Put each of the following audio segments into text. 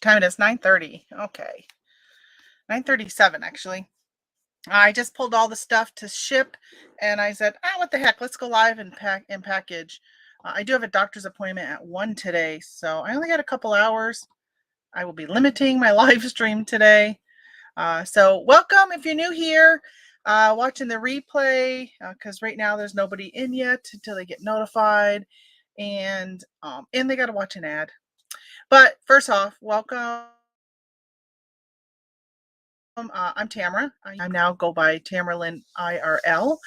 Time it is 9:30. Okay. 9:37 actually. I just pulled all the stuff to ship and I said, what the heck? Let's go live and package. I do have a doctor's appointment at 1 today, so I only got a couple hours. I will be limiting my live stream today. So welcome if you're new here, watching the replay, because right now there's nobody in yet until they get notified, and they got to watch an ad. But first off, welcome. I'm Tamara. I now go by Tamerlyn IRL,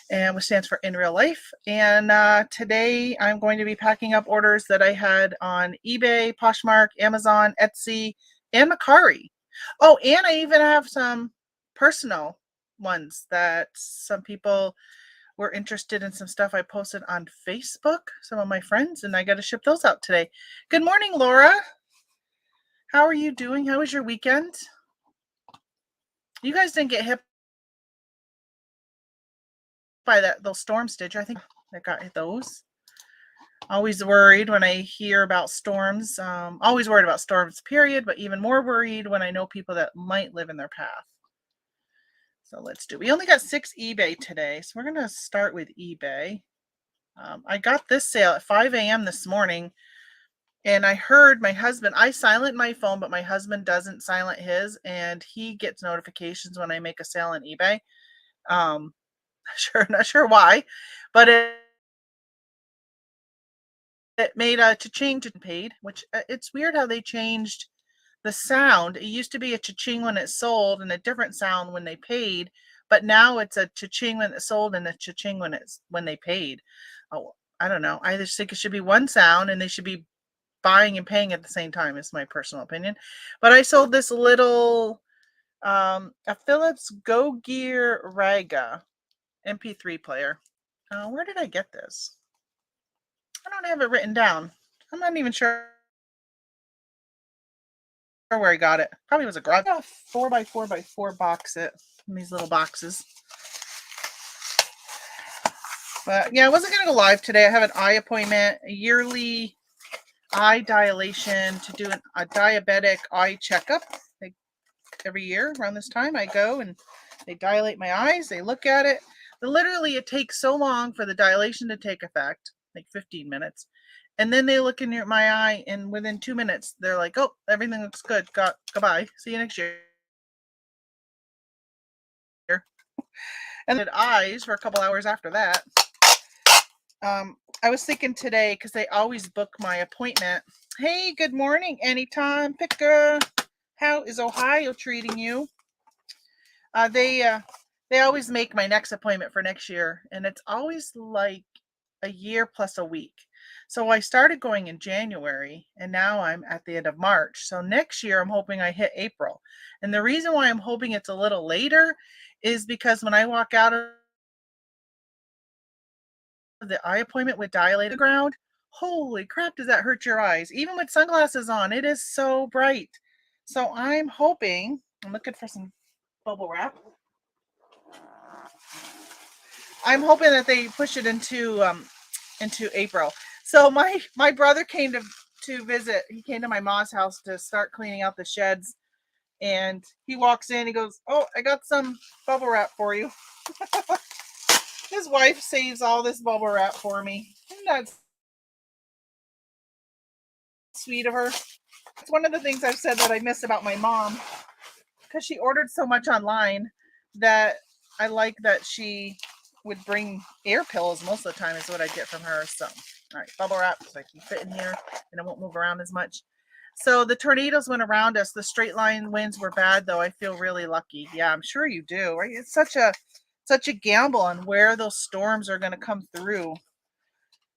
and which stands for in real life. And today I'm going to be packing up orders that I had on eBay, Poshmark, Amazon, Etsy, and Mercari. Oh, and I even have some personal ones that some people were interested in, some stuff I posted on Facebook, some of my friends, and I got to ship those out today. Good morning, Laura. How are you doing? How was your weekend? You guys didn't get hit by those storms, did you? I think I got those. Always worried when I hear about storms. Always worried about storms, period, but even more worried when I know people that might live in their path. So let's do. We only got 6 eBay today, so we're going to start with eBay. I got this sale at 5 a.m. this morning, and I heard my husband, I silent my phone, but my husband doesn't silent his, and he gets notifications when I make a sale on eBay. Not sure why, but it made a cha-ching to paid, which it's weird how they changed the sound. It used to be a cha-ching when it sold and a different sound when they paid, but now it's a cha-ching when it sold and a cha-ching when they paid. Oh, I don't know. I just think it should be one sound and they should be buying and paying at the same time, is my personal opinion. But I sold this little a Philips Go Gear Raga MP3 player. Where did I get this? I don't have it written down. I'm not even sure where I got it. Probably was a garage. 4x4x4 box it in these little boxes. But yeah, I wasn't going to go live today. I have an eye appointment, a yearly eye dilation to do a diabetic eye checkup. Every year around this time I go and they dilate my eyes. They look at it. Literally, it takes so long for the dilation to take effect, like 15 minutes. And then they look in my eye, and within 2 minutes, they're like, oh, everything looks good. Goodbye. See you next year. And then eyes for a couple hours after that. I was thinking today, because they always book my appointment. Hey, good morning, anytime picker. How is Ohio treating you? They always make my next appointment for next year, and it's always like a year plus a week. So I started going in January, and now I'm at the end of March. So next year, I'm hoping I hit April. And the reason why I'm hoping it's a little later is because when I walk out of the eye appointment with dilated ground, holy crap, does that hurt your eyes? Even with sunglasses on, it is so bright. So I'm hoping, I'm looking for some bubble wrap. I'm hoping that they push it into April. So my brother came to visit. He came to my mom's house to start cleaning out the sheds, and he walks in. He goes, "Oh, I got some bubble wrap for you." His wife saves all this bubble wrap for me. Isn't that sweet of her? It's one of the things I've said that I miss about my mom, because she ordered so much online that I like that she would bring air pillows most of the time is what I get from her. So, all right, bubble wrap so I can fit in here and it won't move around as much. So the tornadoes went around us. The straight line winds were bad, though. I feel really lucky. Yeah, I'm sure you do, right? It's such a gamble on where those storms are going to come through.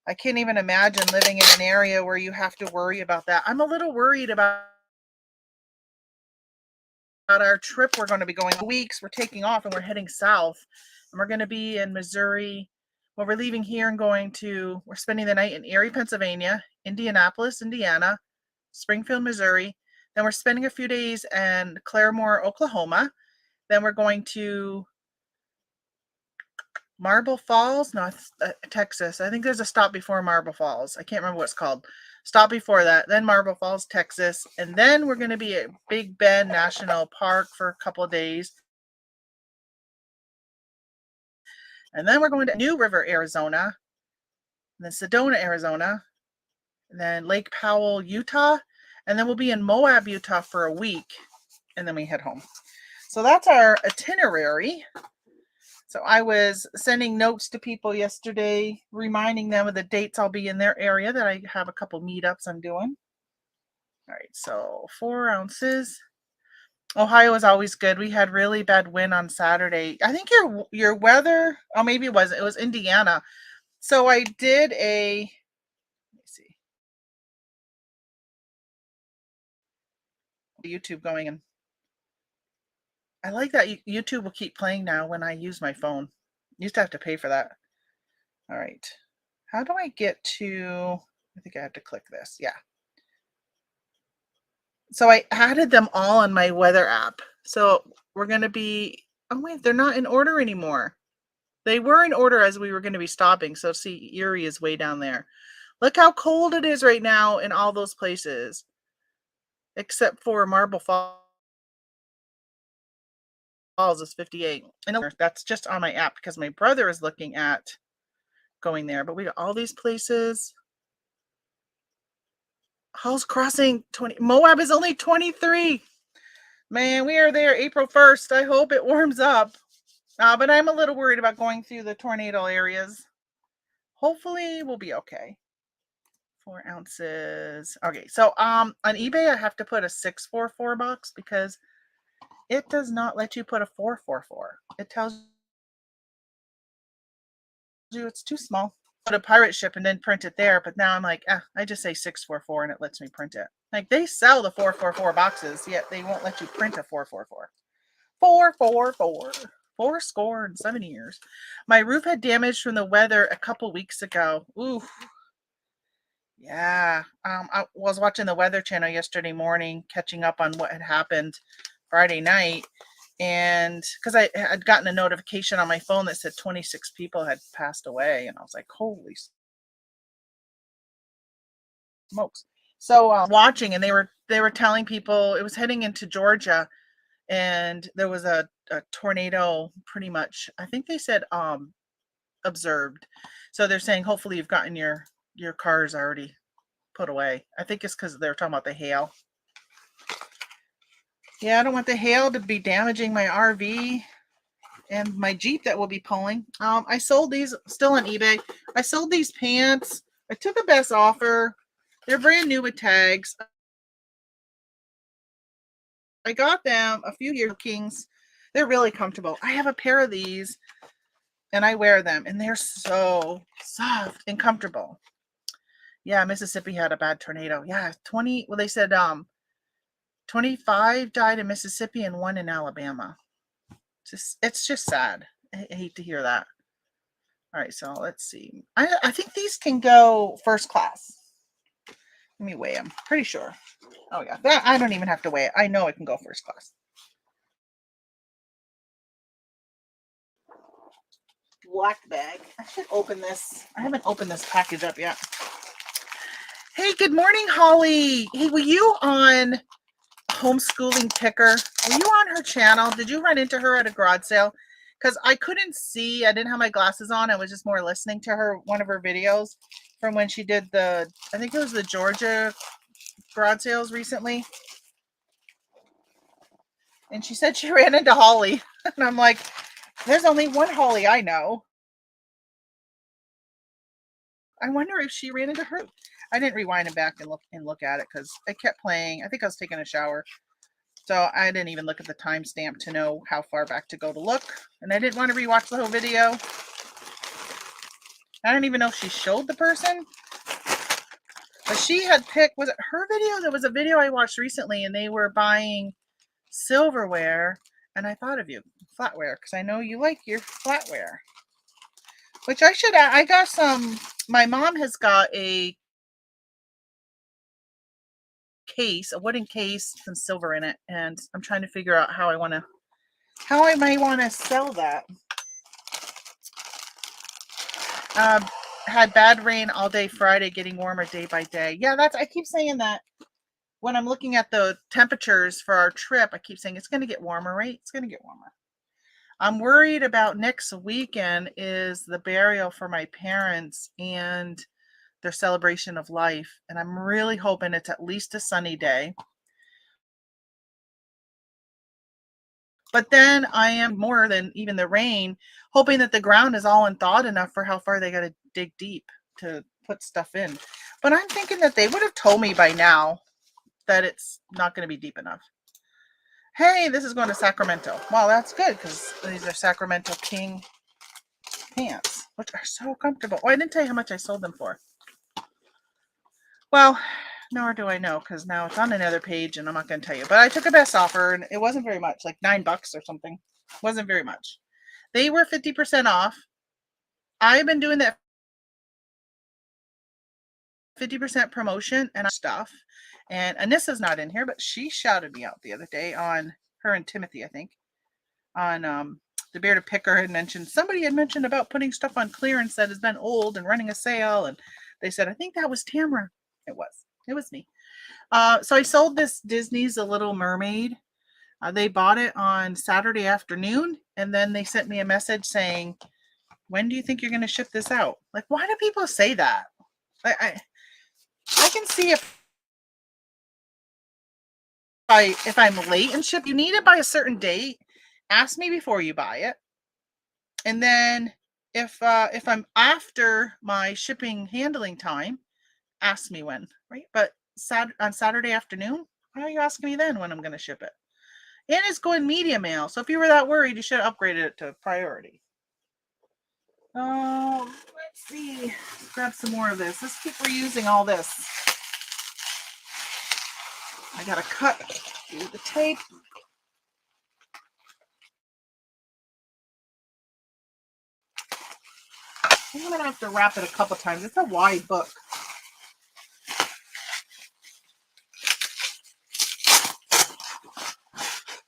I can't even imagine living in an area where you have to worry about that. I'm a little worried about our trip. We're going to be going weeks. We're taking off and we're heading south, and we're going to be in Missouri. Well, we're leaving here and we're spending the night in Erie, Pennsylvania, Indianapolis, Indiana, Springfield, Missouri. Then we're spending a few days in Claremore, Oklahoma. Then we're going to Marble Falls, no, Texas. I think there's a stop before Marble Falls. I can't remember what it's called. Stop before that, then Marble Falls, Texas, and then we're going to be at Big Bend National Park for a couple of days. And then we're going to New River, Arizona, and then Sedona, Arizona, and then Lake Powell, Utah, and then we'll be in Moab, Utah for a week, and then we head home. So that's our itinerary. So I was sending notes to people yesterday, reminding them of the dates I'll be in their area, that I have a couple meetups I'm doing. All right, so 4 ounces. Ohio is always good. We had really bad wind on Saturday. I think your weather, oh, maybe it wasn't. It was Indiana. So I did a, let me see, YouTube going, and I like that YouTube will keep playing now when I use my phone. Used to have to pay for that. All right. How do I get to, I think I have to click this. Yeah. So I added them all on my weather app. So we're going to be, oh wait, they're not in order anymore. They were in order as we were going to be stopping. So see, Erie is way down there. Look how cold it is right now in all those places, except for Marble Falls is 58. And that's just on my app because my brother is looking at going there. But we got all these places. Hall's Crossing 20. Moab is only 23. Man, we are there April 1st. I hope it warms up. But I'm a little worried about going through the tornado areas. Hopefully we'll be okay. 4 ounces. Okay, so on eBay I have to put a 644 box because it does not let you put a 444. It tells you it's too small. Put a pirate ship and then print it there, but now I'm like, I just say 644 and it lets me print it. Like, they sell the 444 boxes, yet they won't let you print a 444. 444. 4 years. My roof had damage from the weather a couple weeks ago. Ooh. Yeah. I was watching the Weather Channel yesterday morning, catching up on what had happened Friday night. And because I had gotten a notification on my phone that said 26 people had passed away. And I was like, holy smokes. So watching, and they were telling people it was heading into Georgia, and there was a tornado, pretty much, I think they said observed. So they're saying hopefully you've gotten your cars already put away. I think it's because they're talking about the hail. Yeah, I don't want the hail to be damaging my RV and my Jeep that we'll be pulling. I sold these, still on eBay. I sold these pants. I took a best offer. They're brand new with tags. I got them a few years ago. They're really comfortable. I have a pair of these and I wear them, and they're so soft and comfortable. Yeah, Mississippi had a bad tornado. Yeah, 20, well, they said 25 died in Mississippi and 1 in Alabama. It's just sad. I hate to hear that. All right, so let's see. I think these can go first class. Let me weigh them. Pretty sure. Oh yeah, that I don't even have to weigh it. I know it can go first class. Black bag. I should open this. I haven't opened this package up yet. Hey, good morning, Holly. Hey, were you on Homeschooling Picker? Were you on her channel? Did you run into her at a garage sale? Because I couldn't see. I didn't have my glasses on. I was just more listening to her, one of her videos from when she did the, I think it was the Georgia garage sales recently. And she said she ran into Holly. And I'm like, there's only one Holly I know. I wonder if she ran into her. I didn't rewind it back and look at it because I kept playing. I think I was taking a shower. So I didn't even look at the timestamp to know how far back to go to look. And I didn't want to rewatch the whole video. I don't even know if she showed the person. But she had picked, was it her video? There was a video I watched recently and they were buying silverware. And I thought of you, flatware, because I know you like your flatware. Which I should, I got some, my mom has got a case, a wooden case, some silver in it. And I'm trying to figure out how I might want to sell that. Had bad rain all day Friday, getting warmer day by day. Yeah, I keep saying that when I'm looking at the temperatures for our trip, I keep saying it's going to get warmer, right? It's going to get warmer. I'm worried about next weekend is the burial for my parents and their celebration of life. And I'm really hoping it's at least a sunny day. But then I am more than even the rain, hoping that the ground is all unthawed enough for how far they got to dig deep to put stuff in. But I'm thinking that they would have told me by now that it's not going to be deep enough. Hey, this is going to Sacramento. Well, that's good because these are Sacramento King pants, which are so comfortable. Oh, I didn't tell you how much I sold them for. Well, nor do I know because now it's on another page and I'm not going to tell you. But I took a best offer and it wasn't very much, like $9 or something. It wasn't very much. They were 50% off. I've been doing that 50% promotion and stuff. And Anissa's not in here, but she shouted me out the other day on her and Timothy, I think, on the Bearded Picker had mentioned, somebody had mentioned about putting stuff on clearance that has been old and running a sale. And they said, I think that was Tamara. It was me. So I sold this Disney's The Little Mermaid. They bought it on Saturday afternoon. And then they sent me a message saying, when do you think you're going to ship this out? Like, why do people say that? I can see if I'm late in ship, you need it by a certain date. Ask me before you buy it. And then if I'm after my shipping handling time, ask me when, right? But on Saturday afternoon, why are you asking me then when I'm going to ship it? And it's going media mail. So if you were that worried, you should have upgraded it to priority. Let's see. Let's grab some more of this. Let's keep reusing all this. I got to cut through the tape. I'm going to have to wrap it a couple times. It's a wide book.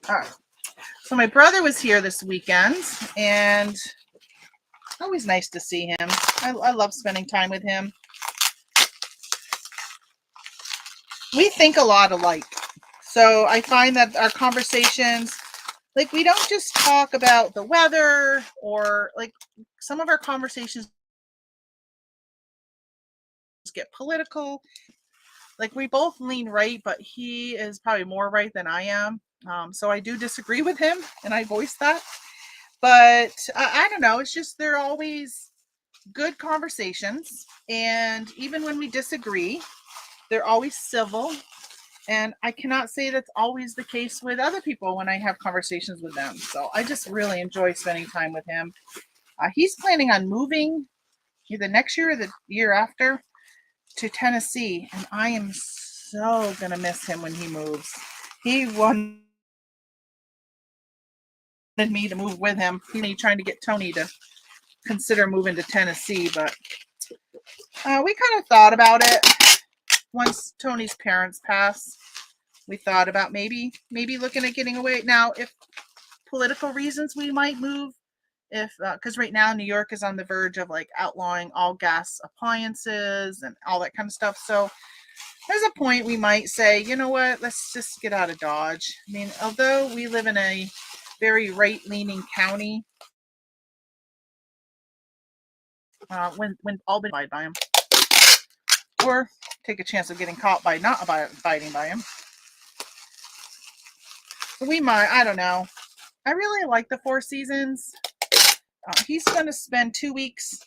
All right. So my brother was here this weekend, and always nice to see him. I love spending time with him. We think a lot alike. So I find that our conversations, like, we don't just talk about the weather, or like some of our conversations get political. Like, we both lean right, but he is probably more right than I am. So I do disagree with him, and I voice that. But I don't know. It's just they're always good conversations. And even when we disagree, they're always civil. And I cannot say that's always the case with other people when I have conversations with them. So I just really enjoy spending time with him. He's planning on moving either next year or the year after to Tennessee. And I am so going to miss him when he moves. He wanted me to move with him. He's trying to get Tony to consider moving to Tennessee, but we kind of thought about it. Once Tony's parents passed, we thought about maybe looking at getting away. Now, if political reasons, we might move. If because right now New York is on the verge of like outlawing all gas appliances and all that kind of stuff. So there's a point we might say, you know what, let's just get out of Dodge. I mean, although we live in a very right-leaning county, when Albany abide by him, or take a chance of getting caught by not abiding by him. We might, I don't know. I really like the Four Seasons. He's going to spend 2 weeks.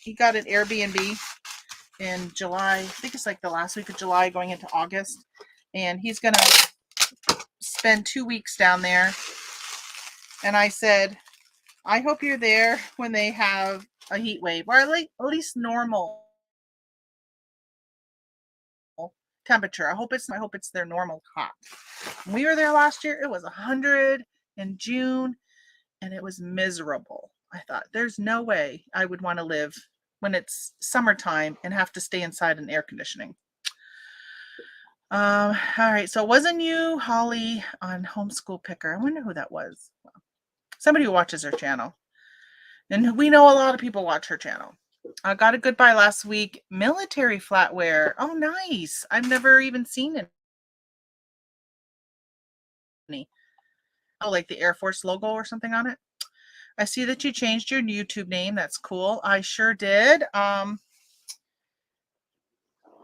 He got an Airbnb in July. I think it's like the last week of July going into August. And he's going to spend 2 weeks down there. And I said, I hope you're there when they have a heat wave, or at least normal temperature. I hope it's their normal hot. When we were there last year, it was 100 in June, and it was miserable. I thought, there's no way I would want to live when it's summertime and have to stay inside in air conditioning. All right, so it wasn't you, Holly, on Homeschool Picker. I wonder who that was. Well, somebody who watches her channel. And we know a lot of people watch her channel. I got a good buy last week. Military flatware. Oh, nice. I've never even seen any. Oh, like the Air Force logo or something on it. I see that you changed your YouTube name. That's cool. I sure did.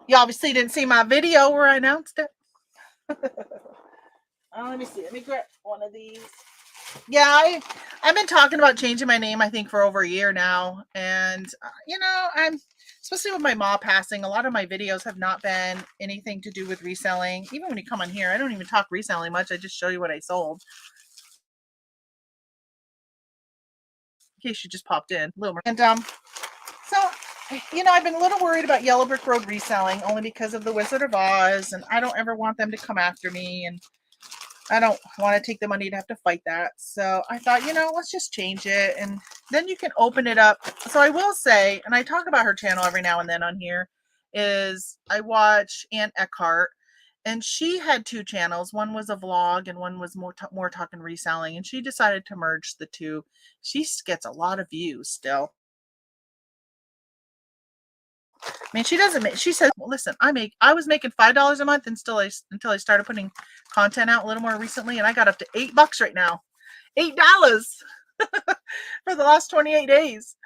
You obviously didn't see my video where I announced it. Let me see. Let me grab one of these. Yeah, I've been talking about changing my name, I think, for over a year now. And, I'm, especially with my mom passing, a lot of my videos have not been anything to do with reselling. Even when you come on here, I don't even talk reselling much. I just show you what I sold. In case you just popped in. A little more. And, so, I've been a little worried about Yellow Brick Road reselling only because of the Wizard of Oz. And I don't ever want them to come after me. And I don't want to take the money to have to fight that. So I thought, let's just change it. And then you can open it up. So I will say, and I talk about her channel every now and then on here, is I watch Aunt Eckhart. And she had two channels. One was a vlog and one was more talking reselling. And she decided to merge the two. She gets a lot of views still. I mean, she doesn't make, she says, well, listen, I was making $5 a month until I started putting content out a little more recently. And I got up to $8 right now, $8 for the last 28 days.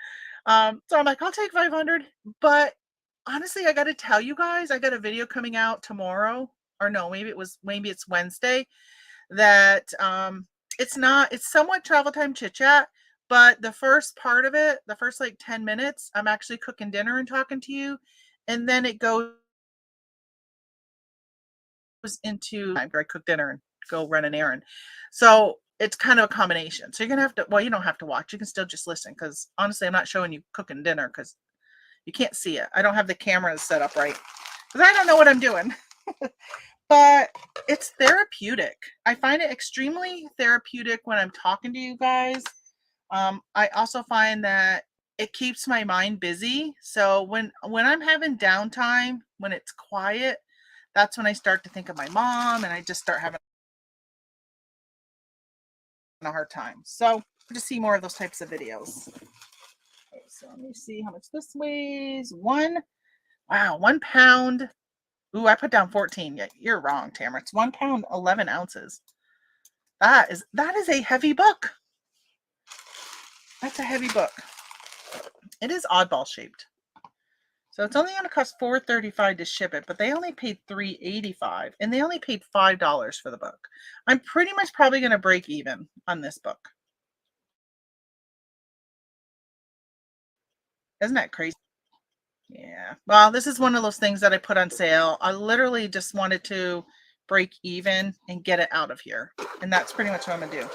So I'm like, I'll take 500, but honestly, I got to tell you guys, I got a video coming out tomorrow, or no, maybe it's Wednesday, that, it's somewhat travel time chit chat. But the first part of it, the first like 10 minutes, I'm actually cooking dinner and talking to you. And then it goes into after I cook dinner and go run an errand. So it's kind of a combination. So you're going to have to, well, you don't have to watch. You can still just listen because honestly, I'm not showing you cooking dinner because you can't see it. I don't have the cameras set up right because I don't know what I'm doing. But it's therapeutic. I find it extremely therapeutic when I'm talking to you guys. I also find that it keeps my mind busy. So when I'm having downtime, when it's quiet, that's when I start to think of my mom and I just start having a hard time. So to see more of those types of videos. Okay, so let me see how much this weighs. 1 pound. Ooh, I put down 14. Yeah, you're wrong, Tamara. It's 1 pound, 11 ounces. That is a heavy book. That's a heavy book. It is oddball shaped. So it's only going to cost $4.35 to ship it, but they only paid $3.85 and they only paid $5 for the book. I'm pretty much probably going to break even on this book. Isn't that crazy? Yeah. Well, this is one of those things that I put on sale. I literally just wanted to break even and get it out of here. And that's pretty much what I'm going to do.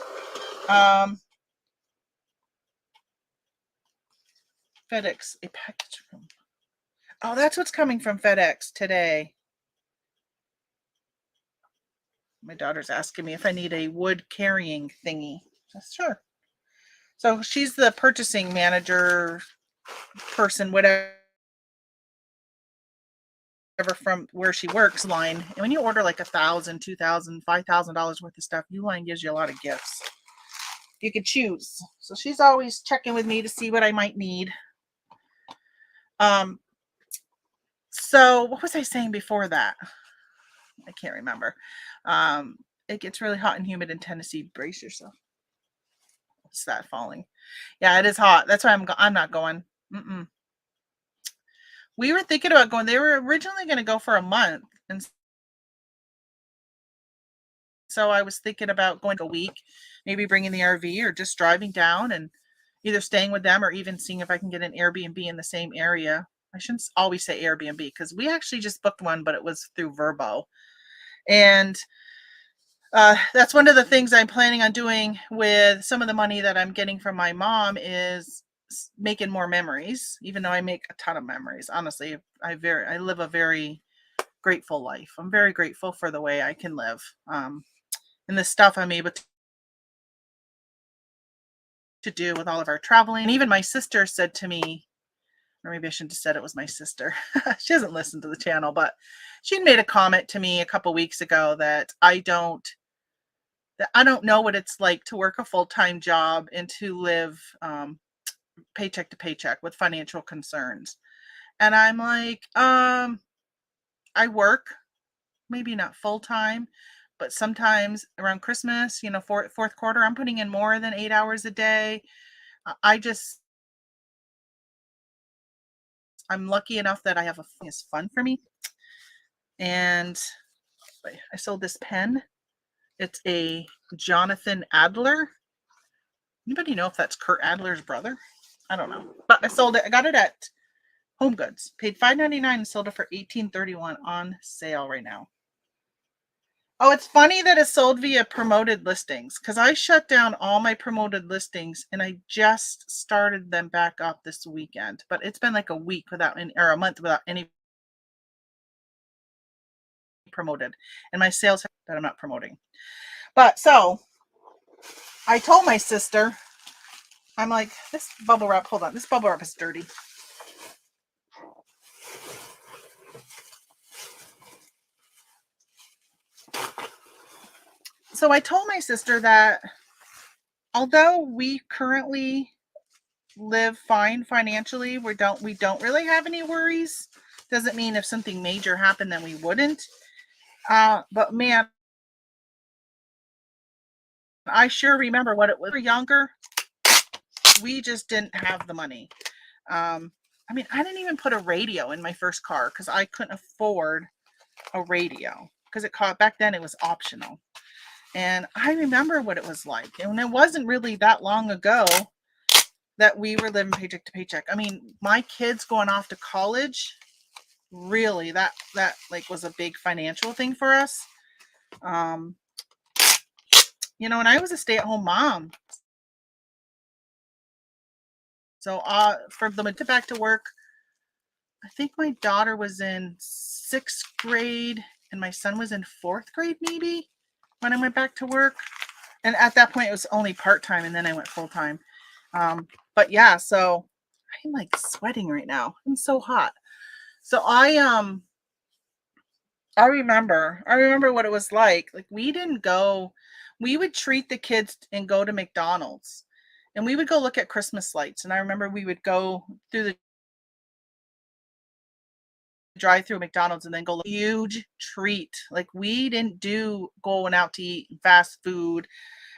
FedEx, a package from. Oh, that's what's coming from FedEx today. My daughter's asking me if I need a wood carrying thingy. Sure. So she's the purchasing manager person, whatever, from where she works line. And when you order like $1,000, $2,000, $5,000 worth of stuff, Uline gives you a lot of gifts. You could choose. So she's always checking with me to see what I might need. So what was I saying before that? I can't remember. It gets really hot and humid in Tennessee. Brace yourself. It's that falling. Yeah, it is hot. That's why I'm not going. We were thinking about going. They were originally going to go for a month, and so I was thinking about going a week, maybe bringing the RV or just driving down and either staying with them or even seeing if I can get an Airbnb in the same area. I shouldn't always say Airbnb because we actually just booked one, but it was through Vrbo. And that's one of the things I'm planning on doing with some of the money that I'm getting from my mom is making more memories, even though I make a ton of memories. Honestly, I live a very grateful life. I'm very grateful for the way I can live. And the stuff I'm able to do with all of our traveling. And even my sister said to me, or maybe I shouldn't have said it was my sister. She doesn't listen to the channel, but she made a comment to me a couple weeks ago that I don't know what it's like to work a full-time job and to live paycheck to paycheck with financial concerns. And I'm like, I work, maybe not full time, but sometimes around Christmas, fourth quarter, I'm putting in more than 8 hours a day. I just, I'm lucky enough that I have it's fun for me. And I sold this pen. It's a Jonathan Adler. Anybody know if that's Kurt Adler's brother? I don't know, but I sold it. I got it at Home Goods. Paid $5.99 and sold it for $18.31 on sale right now. Oh, it's funny that it's sold via promoted listings because I shut down all my promoted listings and I just started them back up this weekend. But it's been like a week without any, or a month without any promoted, and my sales that I'm not promoting. But so I told my sister, I'm like, this bubble wrap, hold on, this bubble wrap is dirty. So I told my sister that although we currently live fine financially, we don't really have any worries. Doesn't mean if something major happened then we wouldn't. But man, I sure remember what it was. We were younger, we just didn't have the money. I mean, I didn't even put a radio in my first car because I couldn't afford a radio because it caught back then it was optional. And I remember what it was like. And it wasn't really that long ago that we were living paycheck to paycheck. I mean, my kids going off to college, really, that like was a big financial thing for us. And I was a stay-at-home mom. So for them to back to work, I think my daughter was in 6th grade and my son was in 4th grade maybe when I went back to work. And at that point it was only part-time and then I went full-time. But yeah, so I'm like sweating right now. I'm so hot. So I remember what it was like. Like we would treat the kids and go to McDonald's and we would go look at Christmas lights. And I remember we would go through the drive through McDonald's and then go huge treat. Like we didn't do going out to eat fast food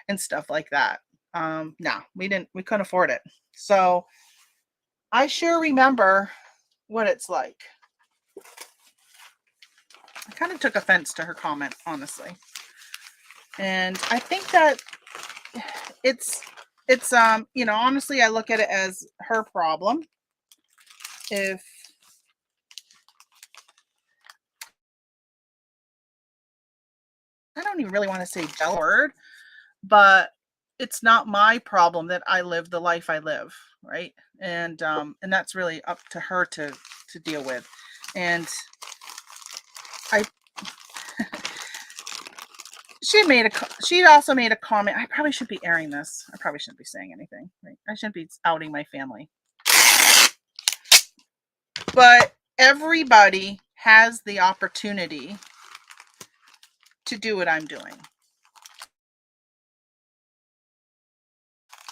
and stuff like that. No, we couldn't afford it. So I sure remember what it's like. I kind of took offense to her comment, honestly. And I think that it's honestly, I look at it as her problem. If I don't even really want to say word, but it's not my problem that I live the life I live, right? And that's really up to her to deal with. And she also made a comment. I probably should be airing this. I probably shouldn't be saying anything, right? I shouldn't be outing my family. But everybody has the opportunity to do what I'm doing.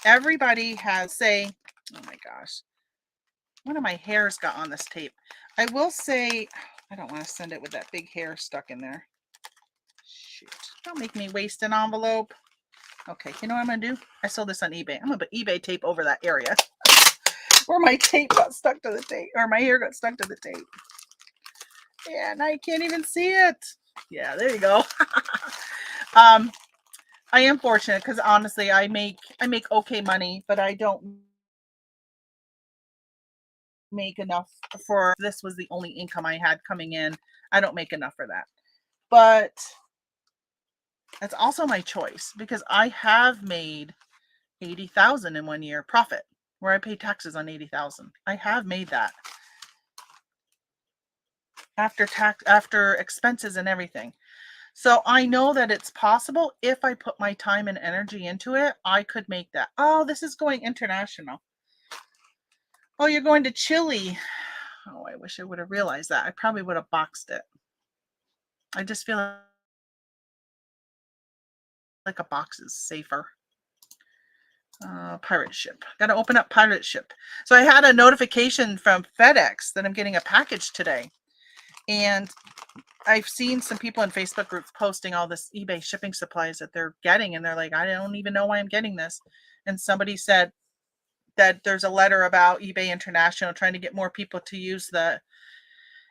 Everybody has, say, oh my gosh, one of my hairs got on this tape. I will say, I don't want to send it with that big hair stuck in there. Shoot, don't make me waste an envelope. Okay, you know what I'm going to do? I sold this on eBay. I'm going to put eBay tape over that area where my tape got stuck to the tape, or my hair got stuck to the tape. Yeah, now you can't even see it. Yeah, there you go. I am fortunate because honestly, I make okay money, but I don't make enough for this was the only income I had coming in. I don't make enough for that. But that's also my choice because I have made 80,000 in 1 year profit where I pay taxes on 80,000. I have made that after expenses and everything. So I know that it's possible if I put my time and energy into it, I could make that. Oh, this is going international. Oh, you're going to Chile. Oh, I wish I would have realized that. I probably would have boxed it. I just feel like a box is safer. Pirate Ship. Got to open up Pirate Ship. So I had a notification from FedEx that I'm getting a package today. And I've seen some people in Facebook groups posting all this eBay shipping supplies that they're getting. And they're like, I don't even know why I'm getting this. And somebody said that there's a letter about eBay International trying to get more people to use the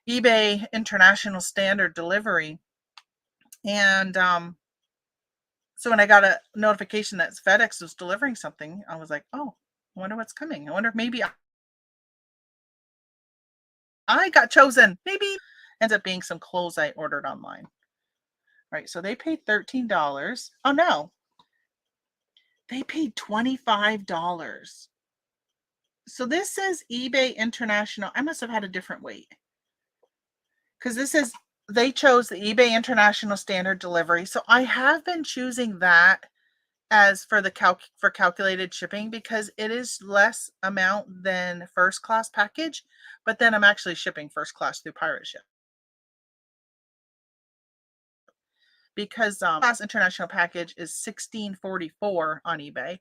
eBay International Standard Delivery. And so when I got a notification that FedEx was delivering something, I was like, oh, I wonder what's coming. I wonder if maybe I got chosen. Maybe ends up being some clothes I ordered online. All right, so they paid $13. Oh no, they paid $25. So this says eBay International. I must have had a different weight because this is they chose the eBay International Standard Delivery. So I have been choosing that as for the calculated shipping because it is less amount than first class package, but then I'm actually shipping first class through Pirate Ship because class international package is $16.44 on eBay,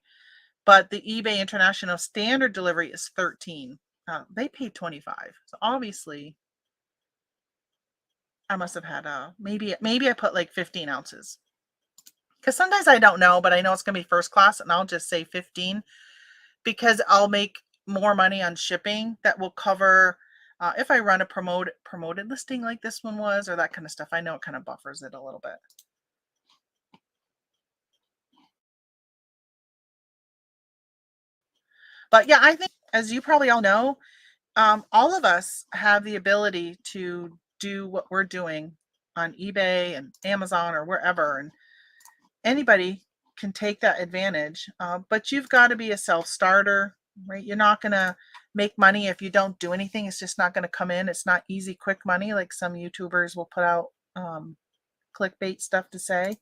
but the eBay International Standard Delivery is $13. They paid $25, so obviously I must have had maybe I put like 15 ounces because sometimes I don't know, but I know it's gonna be first class, and I'll just say 15 because I'll make more money on shipping that will cover if I run a promoted listing like this one was or that kind of stuff. I know it kind of buffers it a little bit. But yeah, I think as you probably all know, all of us have the ability to do what we're doing on eBay and Amazon or wherever, and anybody can take that advantage. But you've got to be a self-starter, right? You're not going to make money if you don't do anything. It's just not going to come in. It's not easy, quick money like some YouTubers will put out clickbait stuff to say.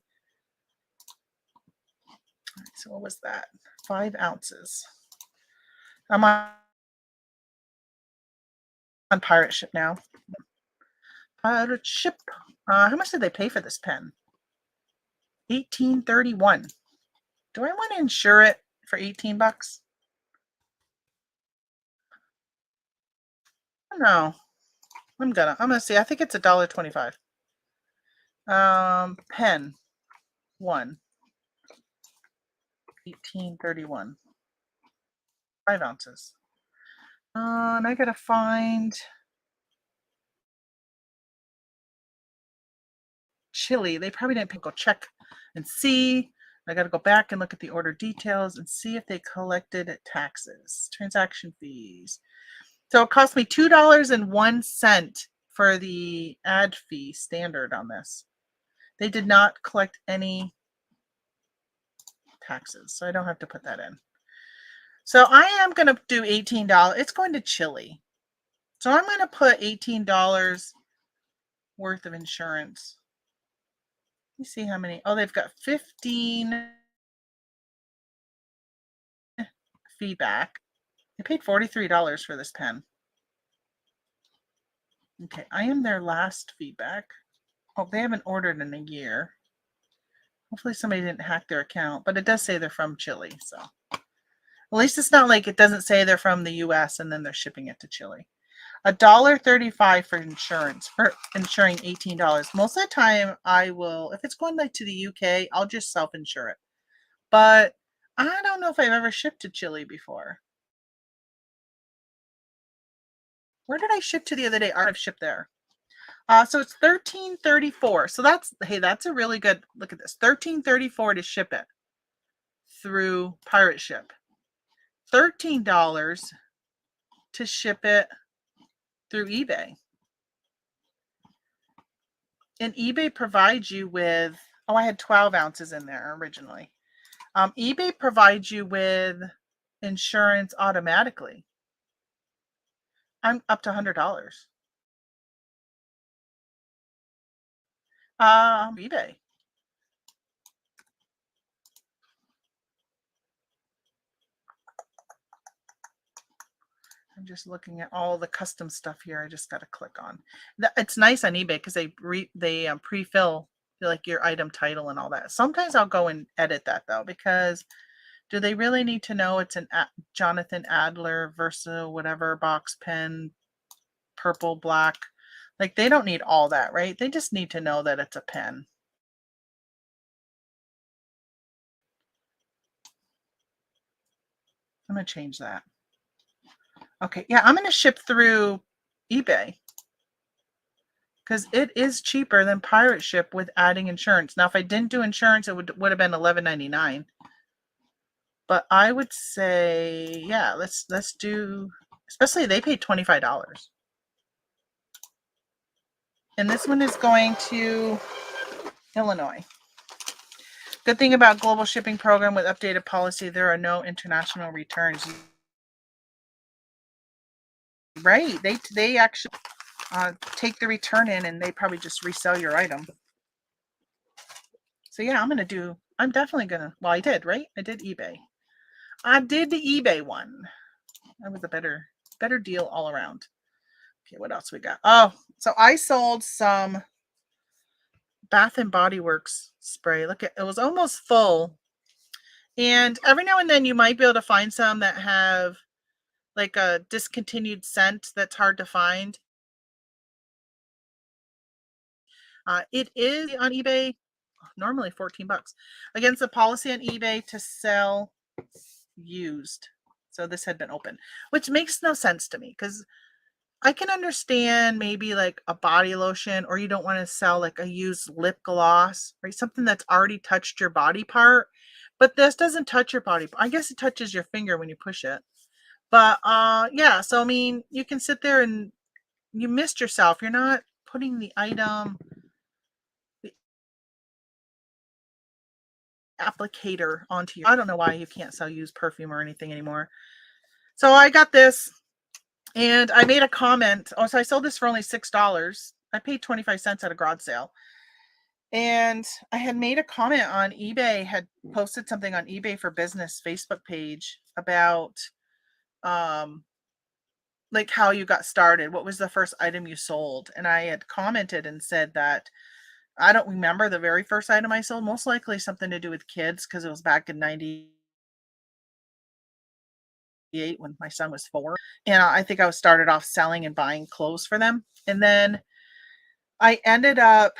So what was that? 5 ounces. I'm on Pirate Ship now. Pirate Ship. How much did they pay for this pen? $18.31. Do I want to insure it for 18 bucks? No. I'm gonna see. I think it's $1.25. Pen 1. 18.31. 5 ounces. And I gotta find chili. They probably didn't go check and see. I got to go back and look at the order details and see if they collected taxes, transaction fees. So it cost me $2.01 for the ad fee standard on this. They did not collect any taxes, so I don't have to put that in. So I am going to do $18. It's going to chili. So I'm going to put $18 worth of insurance. Let me see how many. Oh, they've got 15 feedback. I paid $43 for this pen. Okay, I am their last feedback. Oh, they haven't ordered in a year. Hopefully somebody didn't hack their account, but it does say they're from Chile, so. At least it's not like it doesn't say they're from the US and then they're shipping it to Chile. $1.35 for insurance, for insuring $18. Most of the time I will, if it's going like to the UK, I'll just self-insure it. But I don't know if I've ever shipped to Chile before. Where did I ship to the other day? I've shipped there. So it's $13.34. So that's a really good look at this. $13.34 to ship it through Pirate Ship. $13 to ship it through eBay. And eBay provides you with, I had 12 ounces in there originally. eBay provides you with insurance automatically. I'm up to $100. eBay. I'm just looking at all the custom stuff here. I just got to click on. It's nice on eBay because they pre-fill like your item title and all that. Sometimes I'll go and edit that though because Do they really need to know it's an Jonathan Adler Versa whatever box pen, purple, black? Like, they don't need all that, right? They just need to know that it's a pen. I'm going to change that. Okay, yeah, I'm going to ship through eBay because it is cheaper than pirate ship with adding insurance. Now, if I didn't do insurance, it would have been $11.99. But I would say, yeah, let's do. Especially they paid $25, and this one is going to Illinois. Good thing about global shipping program with updated policy, there are no international returns. Right? They actually take the return in, and they probably just resell your item. So yeah, I'm definitely gonna. Well, I did, right? I did eBay. I did the eBay one. That was a better deal all around. Okay, what else we got? Oh, so I sold some Bath and Body Works spray. Look, it was almost full. And every now and then you might be able to find some that have like a discontinued scent that's hard to find. It is on eBay, normally $14. Against the policy on eBay to sell used. So this had been open, which makes no sense to me because I can understand maybe like a body lotion, or you don't want to sell like a used lip gloss, right? Something that's already touched your body part. But this doesn't touch your body. I guess it touches your finger when you push it. But yeah, so I mean, you can sit there and you missed yourself. You're not putting the item, the applicator onto your. I don't know why you can't sell used perfume or anything anymore. So I got this, and I made a comment. Oh, so I sold this for only $6. I paid 25 cents at a garage sale. And I had made a comment on eBay, had posted something on eBay for Business Facebook page about like how you got started. What was the first item you sold? And I had commented and said that I don't remember the very first item I sold, most likely something to do with kids because it was back in 98 when my son was 4. And I think I was started off selling and buying clothes for them. And then I ended up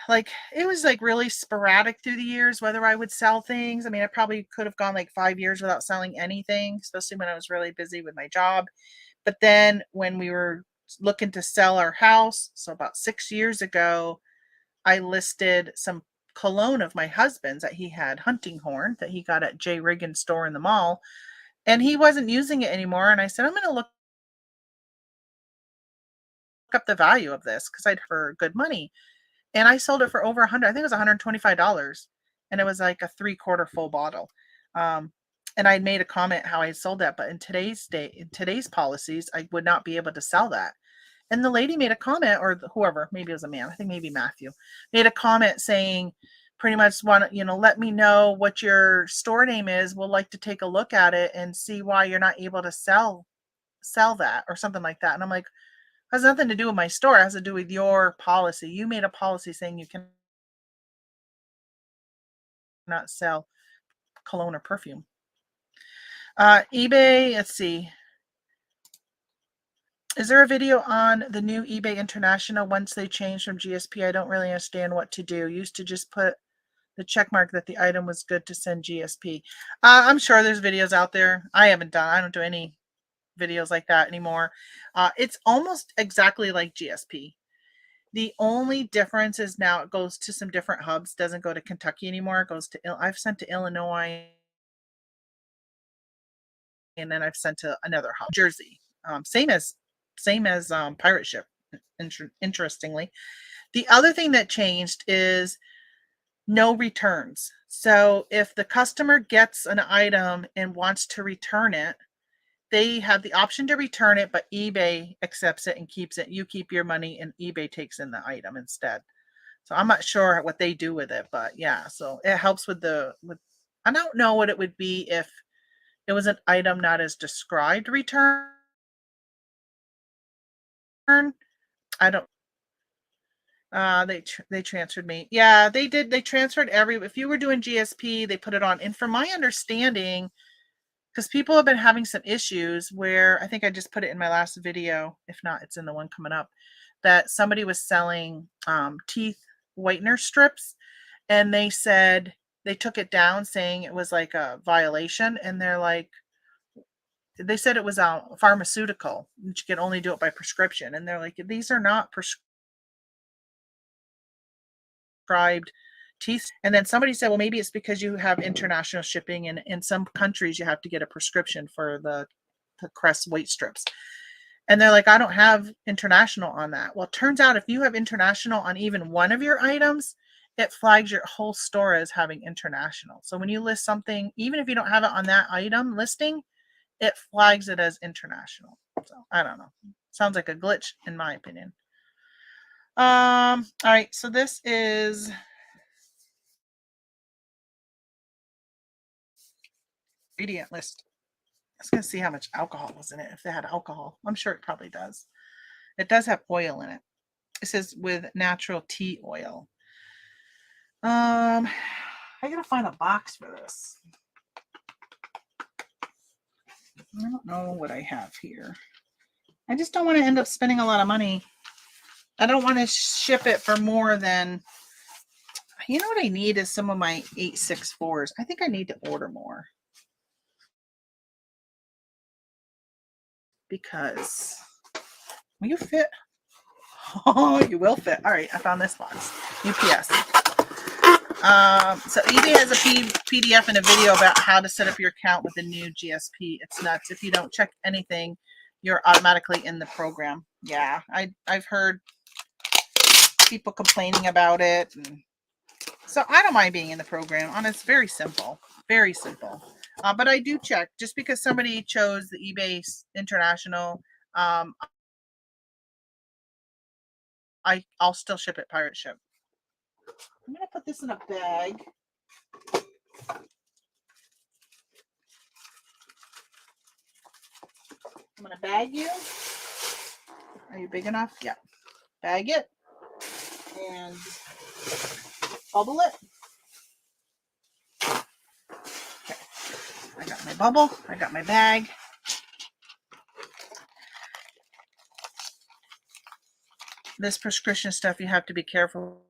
like, it was like really sporadic through the years whether I would sell things. I mean, I probably could have gone like 5 years without selling anything, especially when I was really busy with my job. But then when we were looking to sell our house, so about 6 years ago, I listed some cologne of my husband's that he had, Hunting Horn, that he got at J. Riggins store in the mall, and he wasn't using it anymore. And I said, I'm going to look up the value of this because I'd for good money. And I sold it for over 100. I think it was $125, and it was like a 3/4 full bottle. And I made a comment how I sold that, but in today's policies, I would not be able to sell that. And the lady made a comment, or whoever, maybe it was a man, I think maybe Matthew, made a comment saying, pretty much, want let me know what your store name is. We'll like to take a look at it and see why you're not able to sell that or something like that. And I'm like, has nothing to do with my store. It has to do with your policy. You made a policy saying you cannot sell cologne or perfume. eBay, let's see. Is there a video on the new eBay International once they changed from GSP? I don't really understand what to do. Used to just put the check mark that the item was good to send GSP. I'm sure there's videos out there. I don't do any videos like that anymore. It's almost exactly like GSP. The only difference is now it goes to some different hubs. Doesn't go to Kentucky anymore. It goes to, I've sent to Illinois, and then I've sent to another hub, Jersey. Same as Pirate Ship. Interestingly, the other thing that changed is no returns. So if the customer gets an item and wants to return it, they have the option to return it, but eBay accepts it and keeps it. You keep your money, and eBay takes in the item instead. So I'm not sure what they do with it, but yeah, so it helps with I don't know what it would be if it was an item not as described return. I don't They transferred me. Yeah, they did. They transferred if you were doing GSP, they put it on. And from my understanding, because people have been having some issues where I think I just put it in my last video. If not, it's in the one coming up, that somebody was selling teeth whitener strips, and they said they took it down saying it was like a violation, and they're like, they said it was a pharmaceutical, you can only do it by prescription, and they're like, these are not prescribed teeth. And then somebody said, well, maybe it's because you have international shipping, and in some countries you have to get a prescription for the Crest weight strips. And they're like, I don't have international on that. Well, it turns out if you have international on even one of your items, it flags your whole store as having international. So when you list something, even if you don't have it on that item listing, it flags it as international. So I don't know. Sounds like a glitch in my opinion. All right, so this is ingredient list. I was gonna see how much alcohol was in it. If they had alcohol, I'm sure it probably does. It does have oil in it. It says with natural tea oil. I gotta find a box for this. I don't know what I have here. I just don't want to end up spending a lot of money. I don't want to ship it for more than, you know what I need is some of my 864s. I think I need to order more. Because, will you fit? Oh, you will fit. All right, I found this box. UPS. So eBay has a PDF and a video about how to set up your account with the new GSP. It's nuts. If you don't check anything, you're automatically in the program. Yeah, I've heard people complaining about it. And so I don't mind being in the program. It's very simple. Very simple. But I do check. Just because somebody chose the eBay International, I'll still ship it pirate ship. I'm going to put this in a bag. I'm going to bag you. Are you big enough? Yeah. Bag it. And bubble it. Okay. I got my bubble. I got my bag. This prescription stuff you have to be careful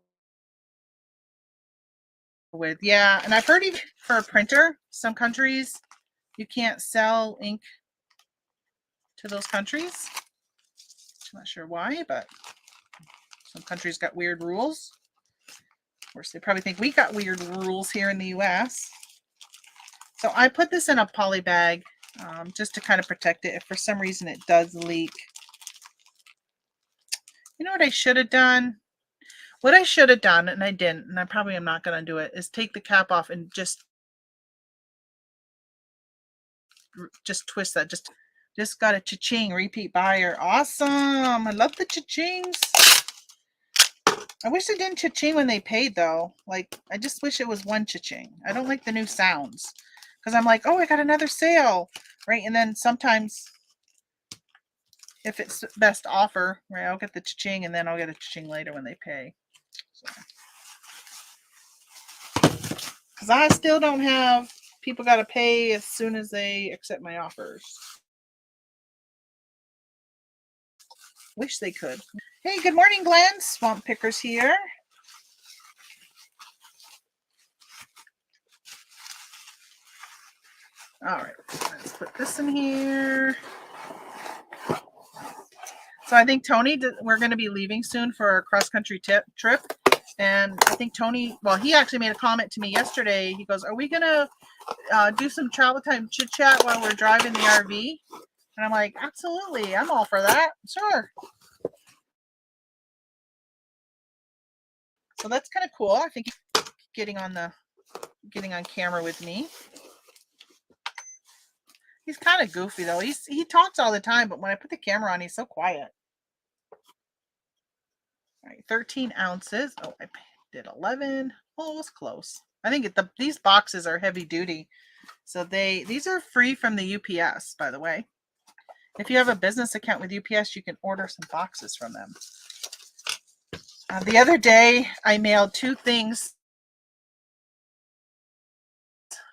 with. Yeah, and I've heard even for a printer, some countries you can't sell ink to those countries. I'm not sure why, but some countries got weird rules. Of course, they probably think we got weird rules here in the US. So I put this in a poly bag just to kind of protect it if for some reason it does leak. You know what I should have done? What I should have done, and I didn't, and I probably am not going to do it, is take the cap off and just twist that. Just got a cha-ching, repeat buyer. Awesome. I love the cha-chings. I wish they didn't cha-ching when they paid though. Like, I just wish it was one cha-ching. I don't like the new sounds. Because I'm like, oh, I got another sale. Right? And then sometimes, if it's best offer, right, I'll get the cha-ching and then I'll get a cha-ching later when they pay. Because I still don't have, people got to pay as soon as they accept my offers. Wish they could. Hey, good morning, Glenn. Swamp Pickers here. All right, let's put this in here. So I think Tony, we're going to be leaving soon for a cross-country trip. And I think Tony, well, he actually made a comment to me yesterday. He goes, are we going to do some travel time chit-chat while we're driving the RV? And I'm like, absolutely. I'm all for that. Sure. So that's kind of cool. I think getting on camera with me. He's kind of goofy though. He talks all the time, but when I put the camera on, he's so quiet. All right, 13 ounces. Oh, I did 11. Oh, it was close. I think these boxes are heavy duty. So these are free from the UPS, by the way. If you have a business account with UPS, you can order some boxes from them. The other day, I mailed 2 things.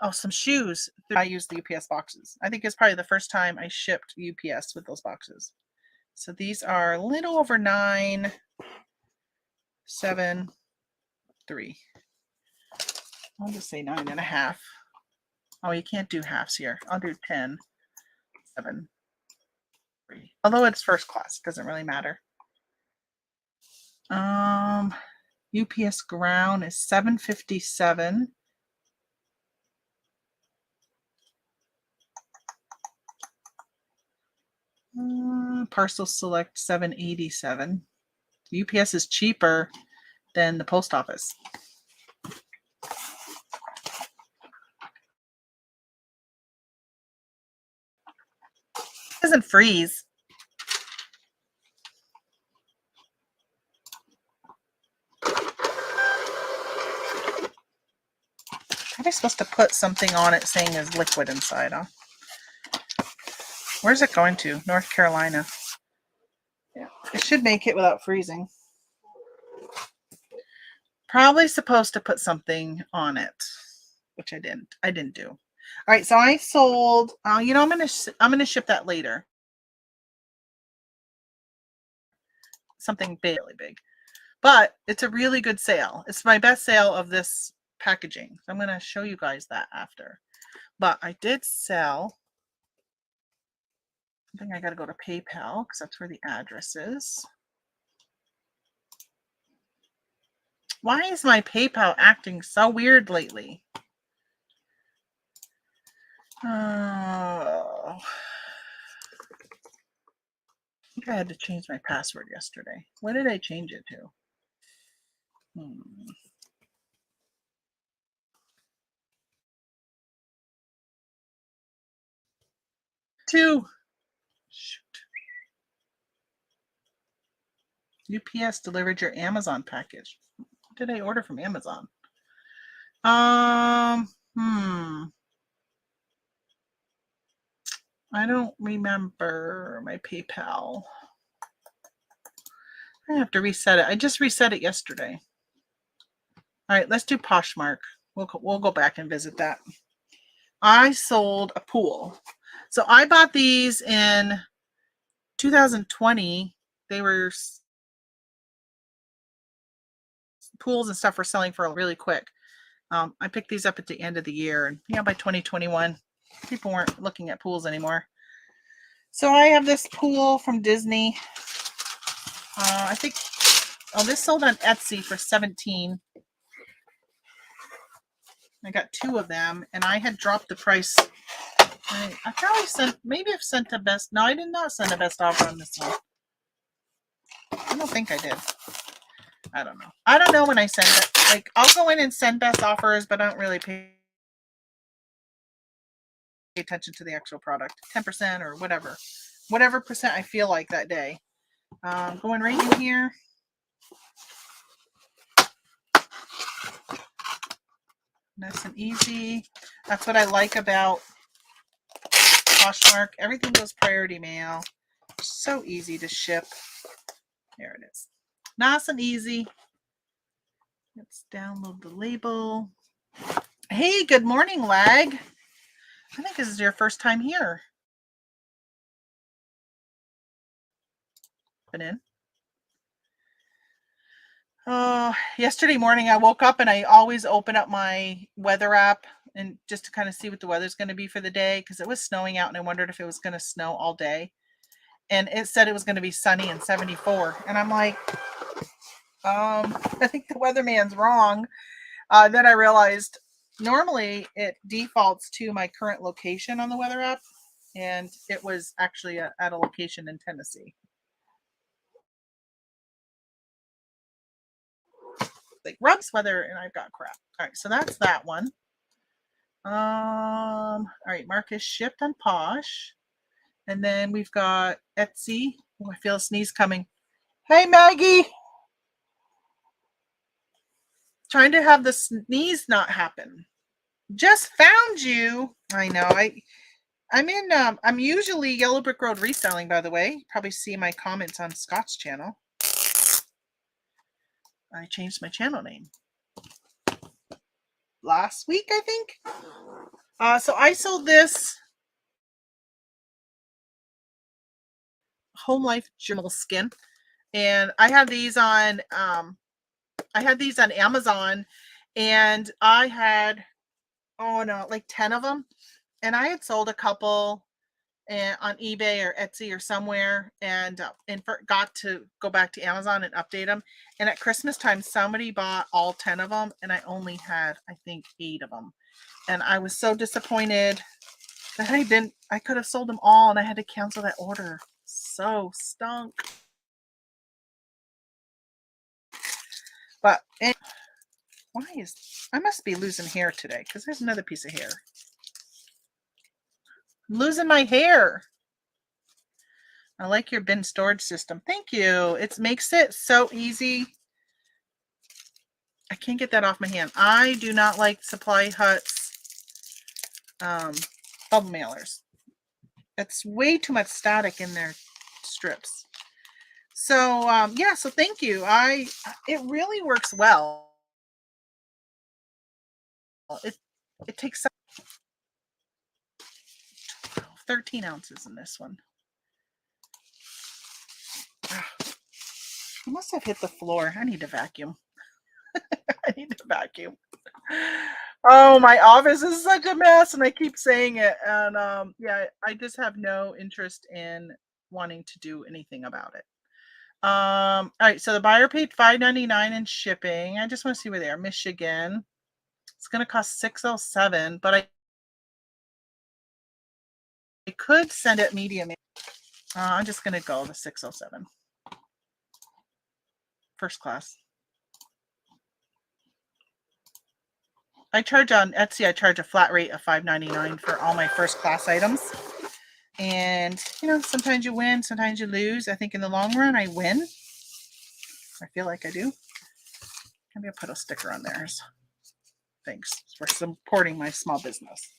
Oh, some shoes. I used the UPS boxes. I think it's probably the first time I shipped UPS with those boxes. So these are a little over 9, 7, 3. I'll just say 9.5. Oh, you can't do halves here. I'll do 10, 7, 3. Although it's first class, doesn't really matter. UPS ground is $7.57. Parcel select $7.87. UPS is cheaper than the post office. It doesn't freeze. How am I supposed to put something on it saying there's liquid inside, huh? Where's it going to? North Carolina. Yeah, it should make it without freezing. Probably supposed to put something on it, which I didn't. I didn't do. All right, so I sold. I'm gonna ship that later. Something really big, but it's a really good sale. It's my best sale of this packaging. So I'm gonna show you guys that after. But I did sell. I think I got to go to PayPal because that's where the address is. Why is my PayPal acting so weird lately? Oh. I think I had to change my password yesterday. What did I change it to? 2. Shoot. UPS delivered your Amazon package. What did I order from Amazon? I don't remember my PayPal. I have to reset it. I just reset it yesterday. All right, let's do Poshmark. We'll go back and visit that. I sold a pool. So I bought these in 2020. They were pools and stuff were selling for really quick. I picked these up at the end of the year, and by 2021, people weren't looking at pools anymore. So I have this pool from Disney. I think, this sold on Etsy for $17. I got 2 of them, and I had dropped the price. I probably maybe I've sent a best. No, I did not send a best offer on this one. I don't think I did. I don't know. I don't know when I send it. Like, I'll go in and send best offers, but I don't really pay attention to the actual product. 10% or whatever percent I feel like that day. Going right in here. Nice and easy. That's what I like about Poshmark. Everything goes priority mail. So easy to ship. There it is. Nice and easy. Let's download the label. Hey, good morning, Lag. I think this is your first time here. Yesterday morning I woke up and I always open up my weather app and just to kind of see what the weather's going to be for the day because it was snowing out and I wondered if it was going to snow all day. And it said it was going to be sunny and 74. And I'm like, I think the weatherman's wrong. Then I realized normally it defaults to my current location on the weather app. And it was actually at a location in Tennessee. Like rubs weather and I've got crap. All right, so that's that one. All right, Marcus shipped on Posh. And then we've got Etsy. Oh, I feel a sneeze coming. Hey, Maggie. Trying to have the sneeze not happen. Just found you. I know. I'm usually Yellow Brick Road reselling, by the way. You probably see my comments on Scott's channel. I changed my channel name last week, I think. So I sold this Home Life Journal Skin, and I had these on Amazon, and I had like 10 of them, and I had sold a couple on eBay or Etsy or somewhere, and forgot to go back to Amazon and update them. And at Christmas time, somebody bought all 10 of them, and I only had, I think, 8 of them. And I was so disappointed that I could have sold them all, and I had to cancel that order. So stunk. But I must be losing hair today, because there's another piece of hair. I'm losing my hair. I like your bin storage system. Thank you. It makes it so easy. I can't get that off my hand. I do not like Supply Hut's bubble mailers. It's way too much static in their strips. So yeah, so thank you. It really works well. It takes 13 ounces in this one. I must have hit the floor. I need to vacuum. I need to vacuum. Oh, my office is such a mess, and I keep saying it. And yeah, I just have no interest in wanting to do anything about it. All right, so the buyer paid $5.99 in shipping. I just want to see where they are. Michigan. It's going to cost $6.07, but I could send it medium. I'm just going to go the $6.07. First class. I charge on Etsy, I charge a flat rate of $5.99 for all my first class items. And, sometimes you win, sometimes you lose. I think in the long run, I win. I feel like I do. Maybe I'll put a sticker on there. Thanks for supporting my small business.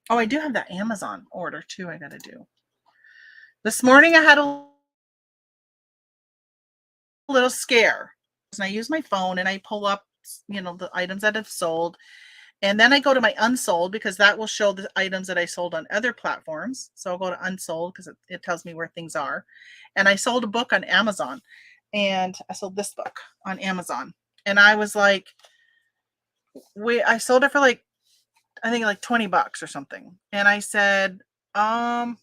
Oh, I do have that Amazon order too I got to do. This morning I had a little scare. And I use my phone and I pull up, the items that have sold. And then I go to my unsold, because that will show the items that I sold on other platforms. So I'll go to unsold because it tells me where things are. And I sold a book on Amazon, and I sold this book on Amazon. And I was like, I sold it for I think like $20 or something. And I said, I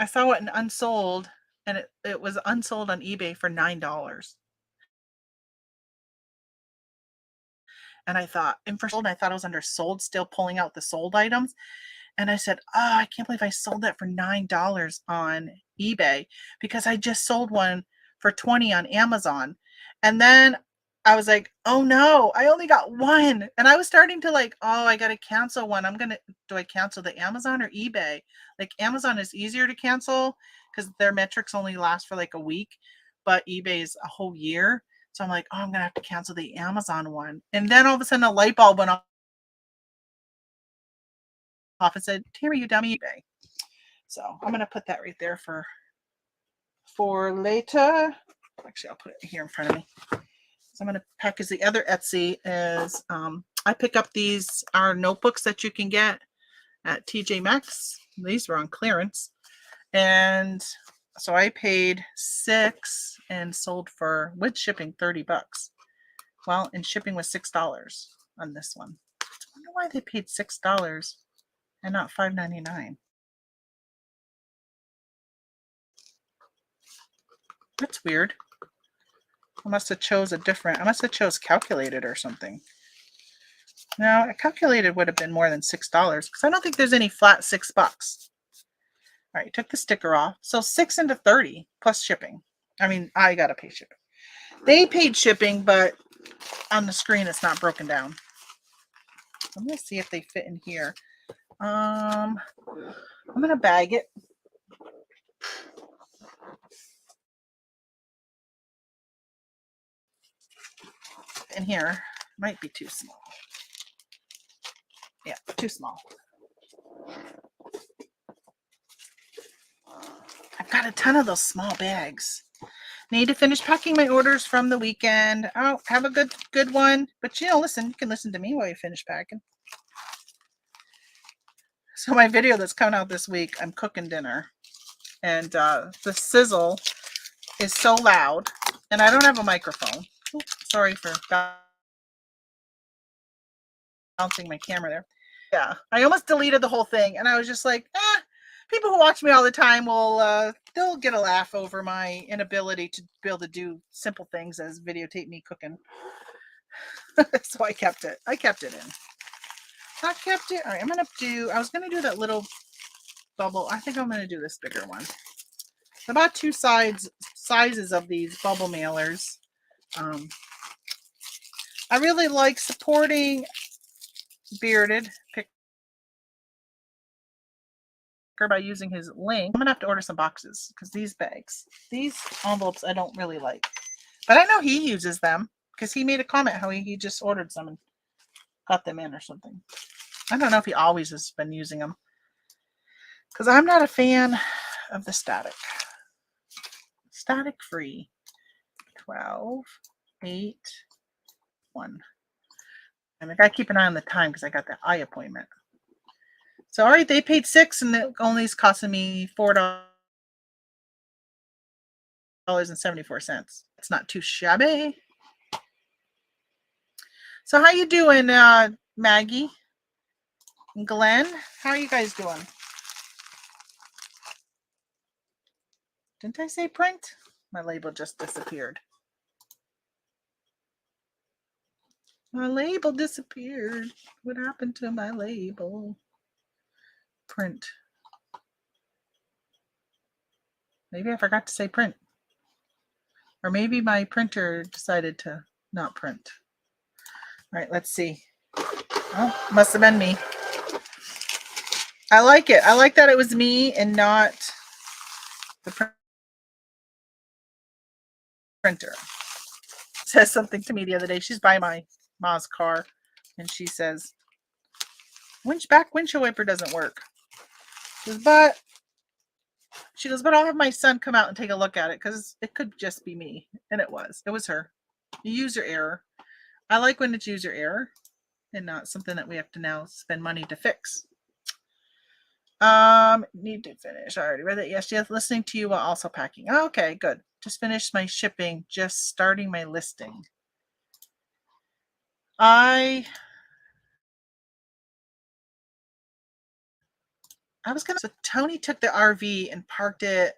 saw it in unsold, and it was unsold on eBay for $9. And I thought, and for sold, I thought it was under sold, still pulling out the sold items. And I said, oh, I can't believe I sold that for $9 on eBay, because I just sold one for $20 on Amazon. And then I was like, oh no, I only got one. And I was starting to I got to cancel one. Do I cancel the Amazon or eBay? Amazon is easier to cancel because their metrics only last for a week, but eBay is a whole year. So I'm like, oh, I'm going to have to cancel the Amazon one. And then all of a sudden a light bulb went off and said, Terry, you dummy, eBay. So I'm going to put that right there for later. Actually, I'll put it here in front of me. So I'm going to package the other Etsy is I pick up these are notebooks that you can get at TJ Maxx. These were on clearance. And so I paid $6 and sold with shipping $30. Well, and shipping was $6 on this one. I wonder why they paid $6 and not $5.99. That's weird. I must have chose calculated or something. No, calculated would have been more than $6 because I don't think there's any flat $6. All right, took the sticker off. So 6 into 30 plus shipping. I mean, I got to pay shipping. They paid shipping, but on the screen it's not broken down. I'm going to see if they fit in here. I'm going to bag it. In here might be too small. Yeah, too small. I've got a ton of those small bags. Need to finish packing my orders from the weekend. Oh, have a good one. But listen, you can listen to me while you finish packing. So my video that's coming out this week, I'm cooking dinner. And the sizzle is so loud. And I don't have a microphone. Oops, sorry for bouncing my camera there. Yeah, I almost deleted the whole thing. And I was just like, people who watch me all the time will they'll get a laugh over my inability to be able to do simple things as videotape me cooking. So I kept it in. All right, I was gonna do that little bubble. I think I'm gonna do this bigger one. About two sizes of these bubble mailers. I really like supporting Bearded Picker by using his link. I'm gonna have to order some boxes because these envelopes I don't really like, but I know he uses them because he made a comment how he just ordered some and got them in or something. I don't know if he always has been using them because I'm not a fan of the static free. 12, 8, 1. And I gotta keep an eye on the time because I got the eye appointment. So all right, they paid $6 and it only is costing me $4.74. It's not too shabby. So how you doing, Maggie and Glenn? How are you guys doing? Didn't I say print? My label just disappeared. My label disappeared. What happened to my label? Print. Maybe I forgot to say print. Or maybe my printer decided to not print. All right, let's see. Oh, must have been me. I like it. I like that it was me and not the printer. Says something to me the other day. She's by my mom's car and she says, back windshield wiper doesn't work. She goes, but I'll have my son come out and take a look at it because it could just be me. And it was her. User error. I like when it's user error and not something that we have to now spend money to fix. Need to finish. I already read it. Yes, listening to you while also packing. Oh, okay, good. Just finished my shipping, just starting my listing. So Tony took the RV and parked it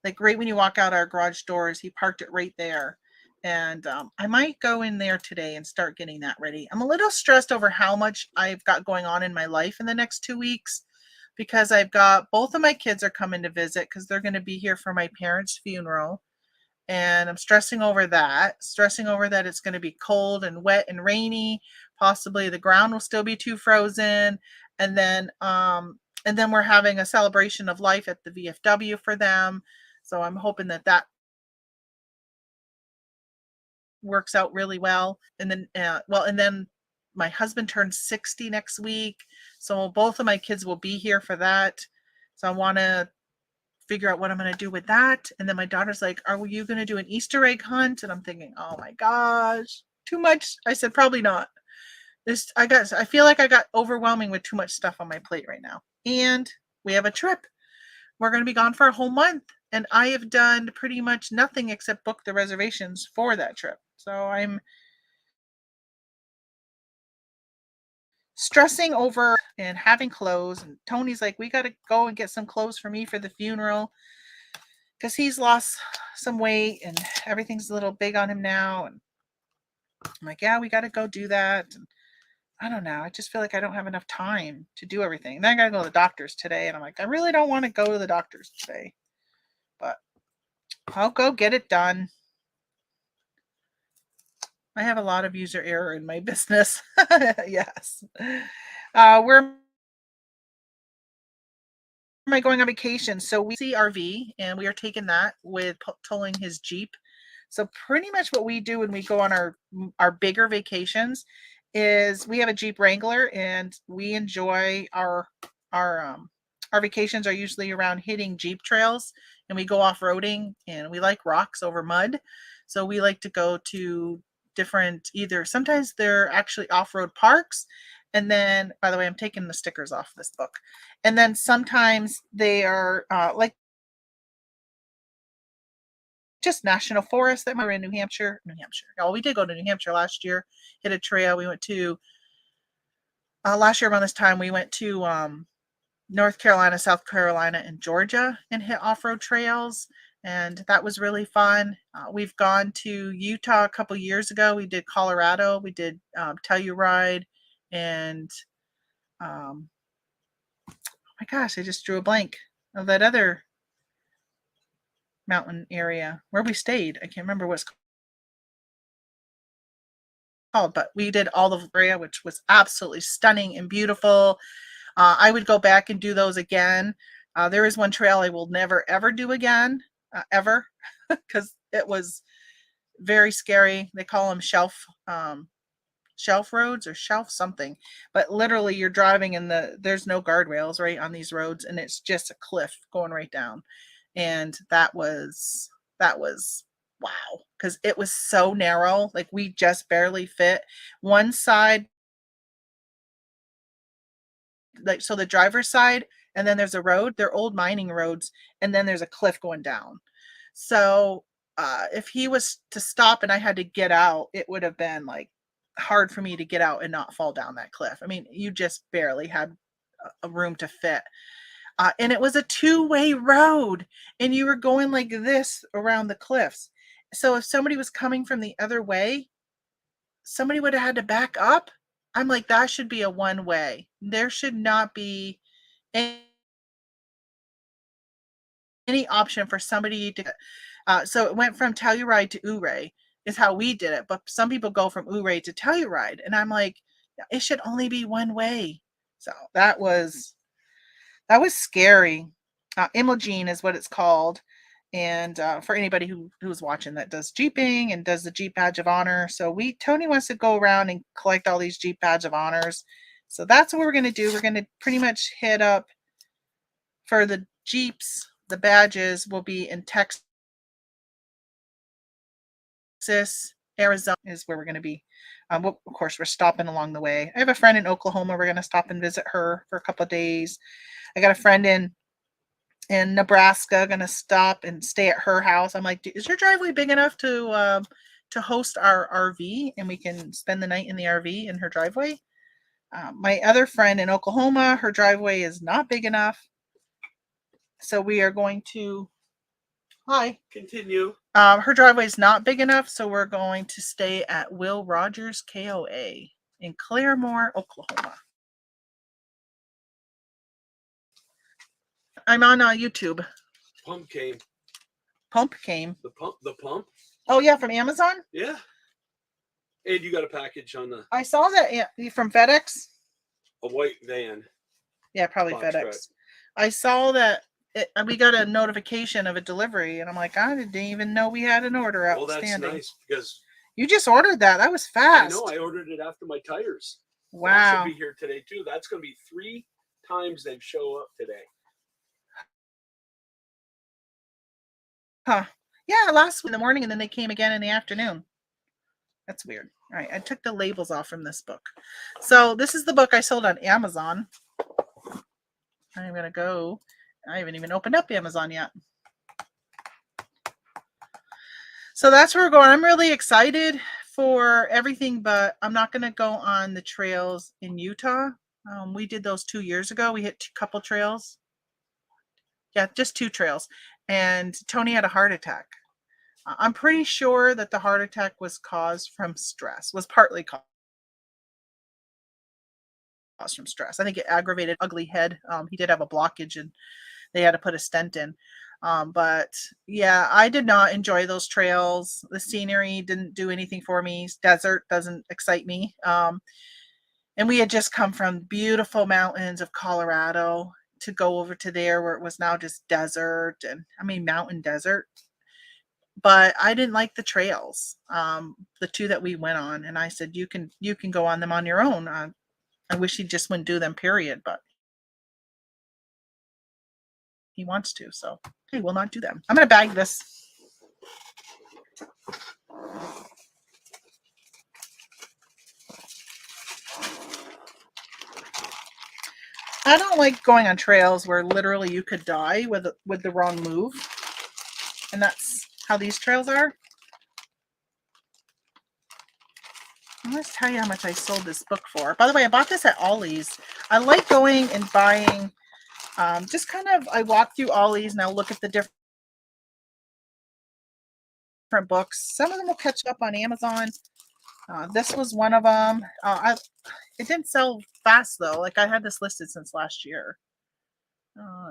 like right when you walk out our garage doors. He parked it right there. And I might go in there today and start getting that ready. I'm a little stressed over how much I've got going on in my life in the next 2 weeks because I've got both of my kids are coming to visit because they're going to be here for my parents' funeral. And I'm stressing over that it's going to be cold and wet and rainy. Possibly the ground will still be too frozen. And then we're having a celebration of life at the VFW for them. So I'm hoping that works out really well. And then my husband turns 60 next week. So both of my kids will be here for that. So I want to figure out what I'm going to do with that. And then my daughter's like, are you going to do an Easter egg hunt? And I'm thinking, oh my gosh, too much. I said, probably not. I feel like I got overwhelming with too much stuff on my plate right now. And we have a trip. We're going to be gone for a whole month. And I have done pretty much nothing except book the reservations for that trip. So I'm stressing over and having clothes. And Tony's like, we got to go and get some clothes for me for the funeral because he's lost some weight and everything's a little big on him now. And I'm like, yeah, we got to go do that. And I don't know. I just feel like I don't have enough time to do everything. And then I got to go to the doctor's today. And I'm like, I really don't want to go to the doctor's today, but I'll go get it done. I have a lot of user error in my business. Yes. Where am I going on vacation? So we see RV and we are taking that with towing his Jeep. So pretty much what we do when we go on our bigger vacations is we have a Jeep Wrangler and we enjoy our our vacations are usually around hitting Jeep trails, and we go off-roading, and we like rocks over mud. So we like to go to different, either sometimes they're actually off-road parks, and then, by the way, I'm taking the stickers off this book. And then sometimes they are like just national forests that we're in New Hampshire. Oh, we did go to New Hampshire last year, hit a trail. We went to last year around this time, we went to North Carolina, South Carolina, and Georgia and hit off-road trails, and that was really fun. We've gone to Utah a couple years ago. We did Colorado. We did Telluride, and oh my gosh, I just drew a blank of that other mountain area where we stayed. I can't remember what it's called, but we did all of area, which was absolutely stunning and beautiful. I would go back and do those again. There is one trail I will never ever do again, ever, because it was very scary. They call them shelf roads or shelf something, but literally you're driving and there's no guardrails right on these roads, and it's just a cliff going right down. And that was wow, because it was so narrow. Like, we just barely fit one side, like, so the driver's side, and then there's a road. They're old mining roads, and then there's a cliff going down. So if he was to stop and I had to get out, it would have been like hard for me to get out and not fall down that cliff. I mean, you just barely had a room to fit. And it was a two-way road, and you were going like this around the cliffs. So if somebody was coming from the other way, somebody would have had to back up. I'm like, that should be a one way. There should not be any option for somebody to. So it went from Telluride to Ouray is how we did it. But some people go from Ouray to Telluride, and I'm like, it should only be one way. So that was scary. Imogene is what it's called. And for anybody who's watching that does Jeeping and does the Jeep Badge of Honor. So Tony wants to go around and collect all these Jeep Badge of Honors. So that's what we're going to do. We're going to pretty much hit up for the Jeeps. The badges will be in Texas, Arizona is where we're going to be. Of course, we're stopping along the way. I have a friend in Oklahoma. We're going to stop and visit her for a couple of days. I got a friend in Nebraska, going to stop and stay at her house. I'm like, is your driveway big enough to host our RV, and we can spend the night in the RV in her driveway? My other friend in Oklahoma, her driveway is not big enough. So we are going to, continue. Her driveway is not big enough, so we're going to stay at Will Rogers KOA in Claremore, Oklahoma. I'm on YouTube. Pump came. Pump came. The pump? Oh, yeah, from Amazon? Yeah. And you got a package on the... I saw that from FedEx. A white van. Yeah, probably FedEx. Truck. I saw that we got a notification of a delivery, and I'm like, I didn't even know we had an order outstanding. Well, that's nice, because... You just ordered that. That was fast. I know. I ordered it after my tires. Wow. That should be here today, too. That's going to be 3 times they've show up today. Huh. Yeah, last in the morning, and then they came again in the afternoon. That's weird. All right, I took the labels off from this book. So this is the book I sold on Amazon. I'm going to go. I haven't even opened up Amazon yet. So that's where we're going. I'm really excited for everything, but I'm not going to go on the trails in Utah. We did those 2 years ago. We hit a couple trails. Yeah, just 2 trails. And Tony had a heart attack. I'm pretty sure that the heart attack was caused from stress, was partly caused from stress. I think it aggravated ugly head. He did have a blockage, and they had to put a stent in. But yeah, I did not enjoy those trails. The scenery didn't do anything for me. Desert doesn't excite me. And we had just come from beautiful mountains of Colorado to go over to there where it was now just desert, and I mean mountain desert. But I didn't like the trails, the 2 that we went on, and I said, you can go on them on your own. I wish he just wouldn't do them, period. But he wants to. So he will not do that. I'm going to bag this. I don't like going on trails where literally you could die with the wrong move. And that's how these trails are. Let's tell you how much I sold this book for. By the way, I bought this at Ollie's. I like going and buying, just kind of, I walk through Ollie's and I'll look at the different books. Some of them will catch up on Amazon. This was one of them. It didn't sell fast though. Like I had this listed since last year.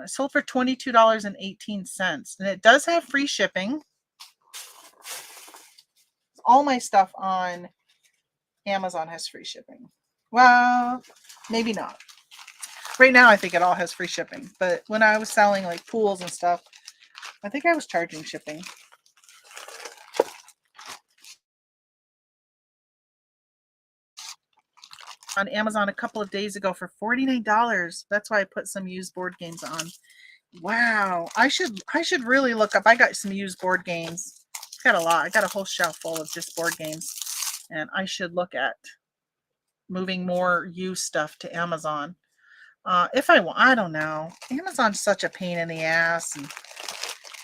It sold for $22.18, and it does have free shipping. All my stuff on Amazon has free shipping. Well, maybe not. Right now, I think it all has free shipping. But when I was selling like pools and stuff, I think I was charging shipping. On Amazon a couple of days ago for $49. That's why I put some used board games on. Wow, I should really look up. I got some used board games. I got a lot. I got a whole shelf full of just board games, and I should look at moving more used stuff to Amazon. If I want, I don't know. Amazon's such a pain in the ass, and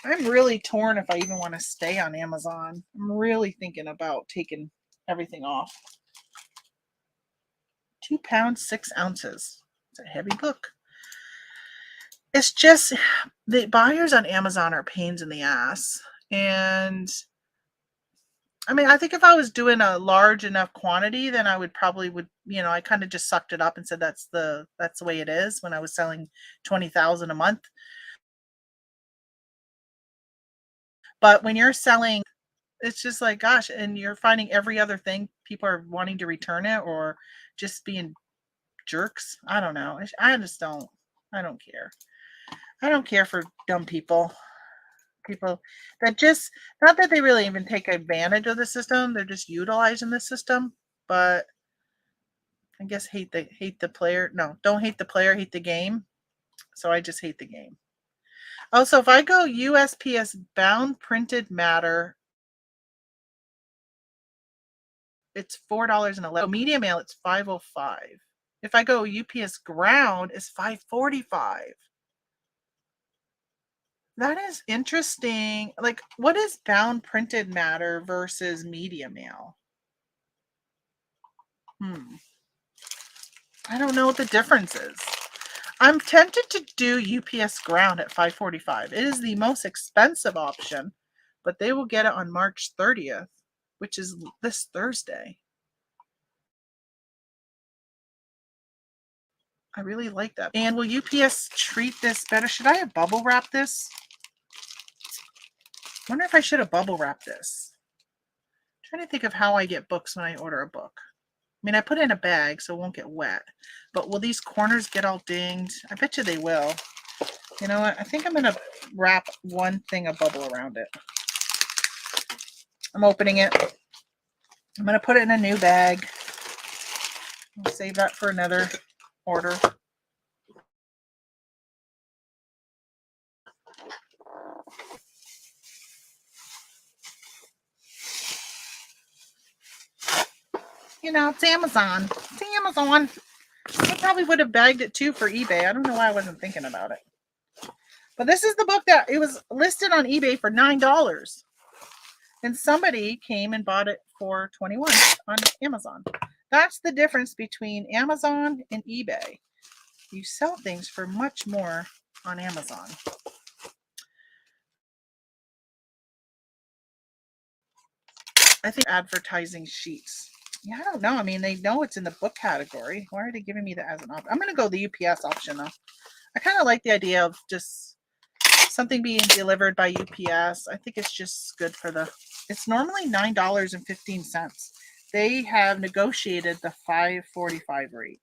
I'm really torn if I even want to stay on Amazon. I'm really thinking about taking everything off. 2 pounds, 6 ounces. It's a heavy book. It's just the buyers on Amazon are pains in the ass. And I mean, I think if I was doing a large enough quantity, then I would, I kind of just sucked it up and said that's the way it is when I was selling 20,000 a month. But when you're selling, it's just like, gosh, and you're finding every other thing, people are wanting to return it or just being jerks. I don't know. I don't care. I don't care for dumb people. People that just, not that they really even take advantage of the system, they're just utilizing the system. But I guess hate the player. No, don't hate the player, hate the game. So I just hate the game. Also, if I go USPS bound printed matter, it's $4.11. Media mail, it's $5.05. If I go UPS ground, it's $5.45. That is interesting. Like, what is bound printed matter versus media mail? I don't know what the difference is. I'm tempted to do UPS ground at $5.45. It is the most expensive option, but they will get it on March 30th, which is this Thursday. I really like that. And will UPS treat this better? Should I have bubble wrap this? I wonder if I should have bubble wrapped this. I'm trying to think of how I get books when I order a book. I mean, I put it in a bag so it won't get wet. But will these corners get all dinged? I bet you they will. You know what? I think I'm going to wrap one thing of bubble around it. I'm opening it. I'm going to put it in a new bag. I'll save that for another order. You know, it's Amazon. It's Amazon. I probably would have bagged it too for eBay. I don't know why I wasn't thinking about it. But this is the book that it was listed on eBay for $9. And somebody came and bought it for $21 on Amazon. That's the difference between Amazon and eBay. You sell things for much more on Amazon. I think advertising sheets. Yeah, I don't know. I mean, they know it's in the book category. Why are they giving me that as an option? I'm going to go the UPS option though. I kind of like the idea of just something being delivered by UPS. I think it's just good for it's normally $9.15. They have negotiated the $5.45 rate.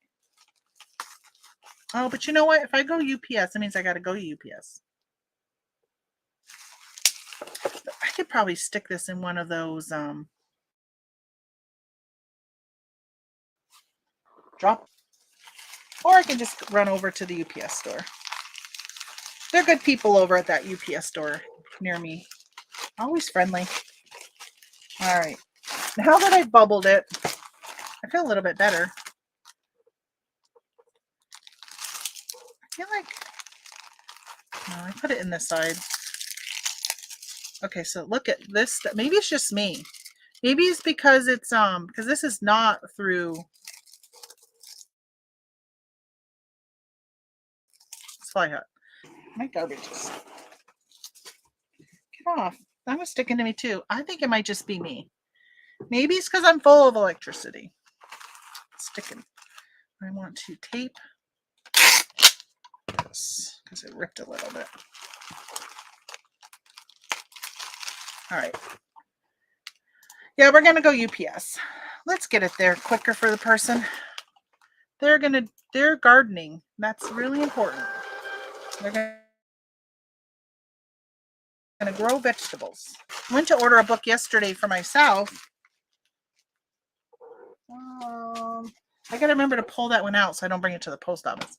Oh, but you know what? If I go UPS, that means I got to go UPS. I could probably stick this in one of those drop, or I can just run over to the UPS store. They're good people over at that UPS store near me. Always friendly. All right. Now that I've bubbled it, I feel a little bit better. I feel like, no, I put it in this side. Okay, so look at this. Maybe it's just me. Maybe it's because it's because this is not through Fly Hut. My garbage is get off. That was sticking to me too. I think it might just be me. Maybe it's because I'm full of electricity. It's sticking. I want to tape this because it ripped a little bit. All right. Yeah, we're gonna go UPS. Let's get it there quicker for the person. They're gardening. That's really important. They're gonna grow vegetables. I went to order a book yesterday for myself. I gotta remember to pull that one out so I don't bring it to the post office.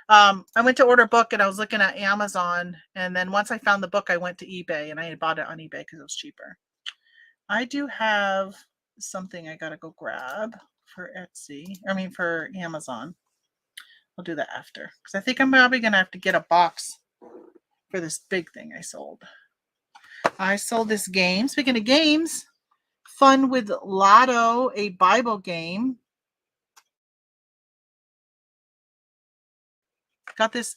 I went to order a book and I was looking at Amazon, and then once I found the book, I went to eBay and I had bought it on eBay because it was cheaper. I do have something I gotta go grab for Etsy. I mean for Amazon. I'll do that after because I think I'm probably gonna have to get a box for this big thing I sold. I sold this game. Speaking of games, Fun with Lotto, a Bible game. Got this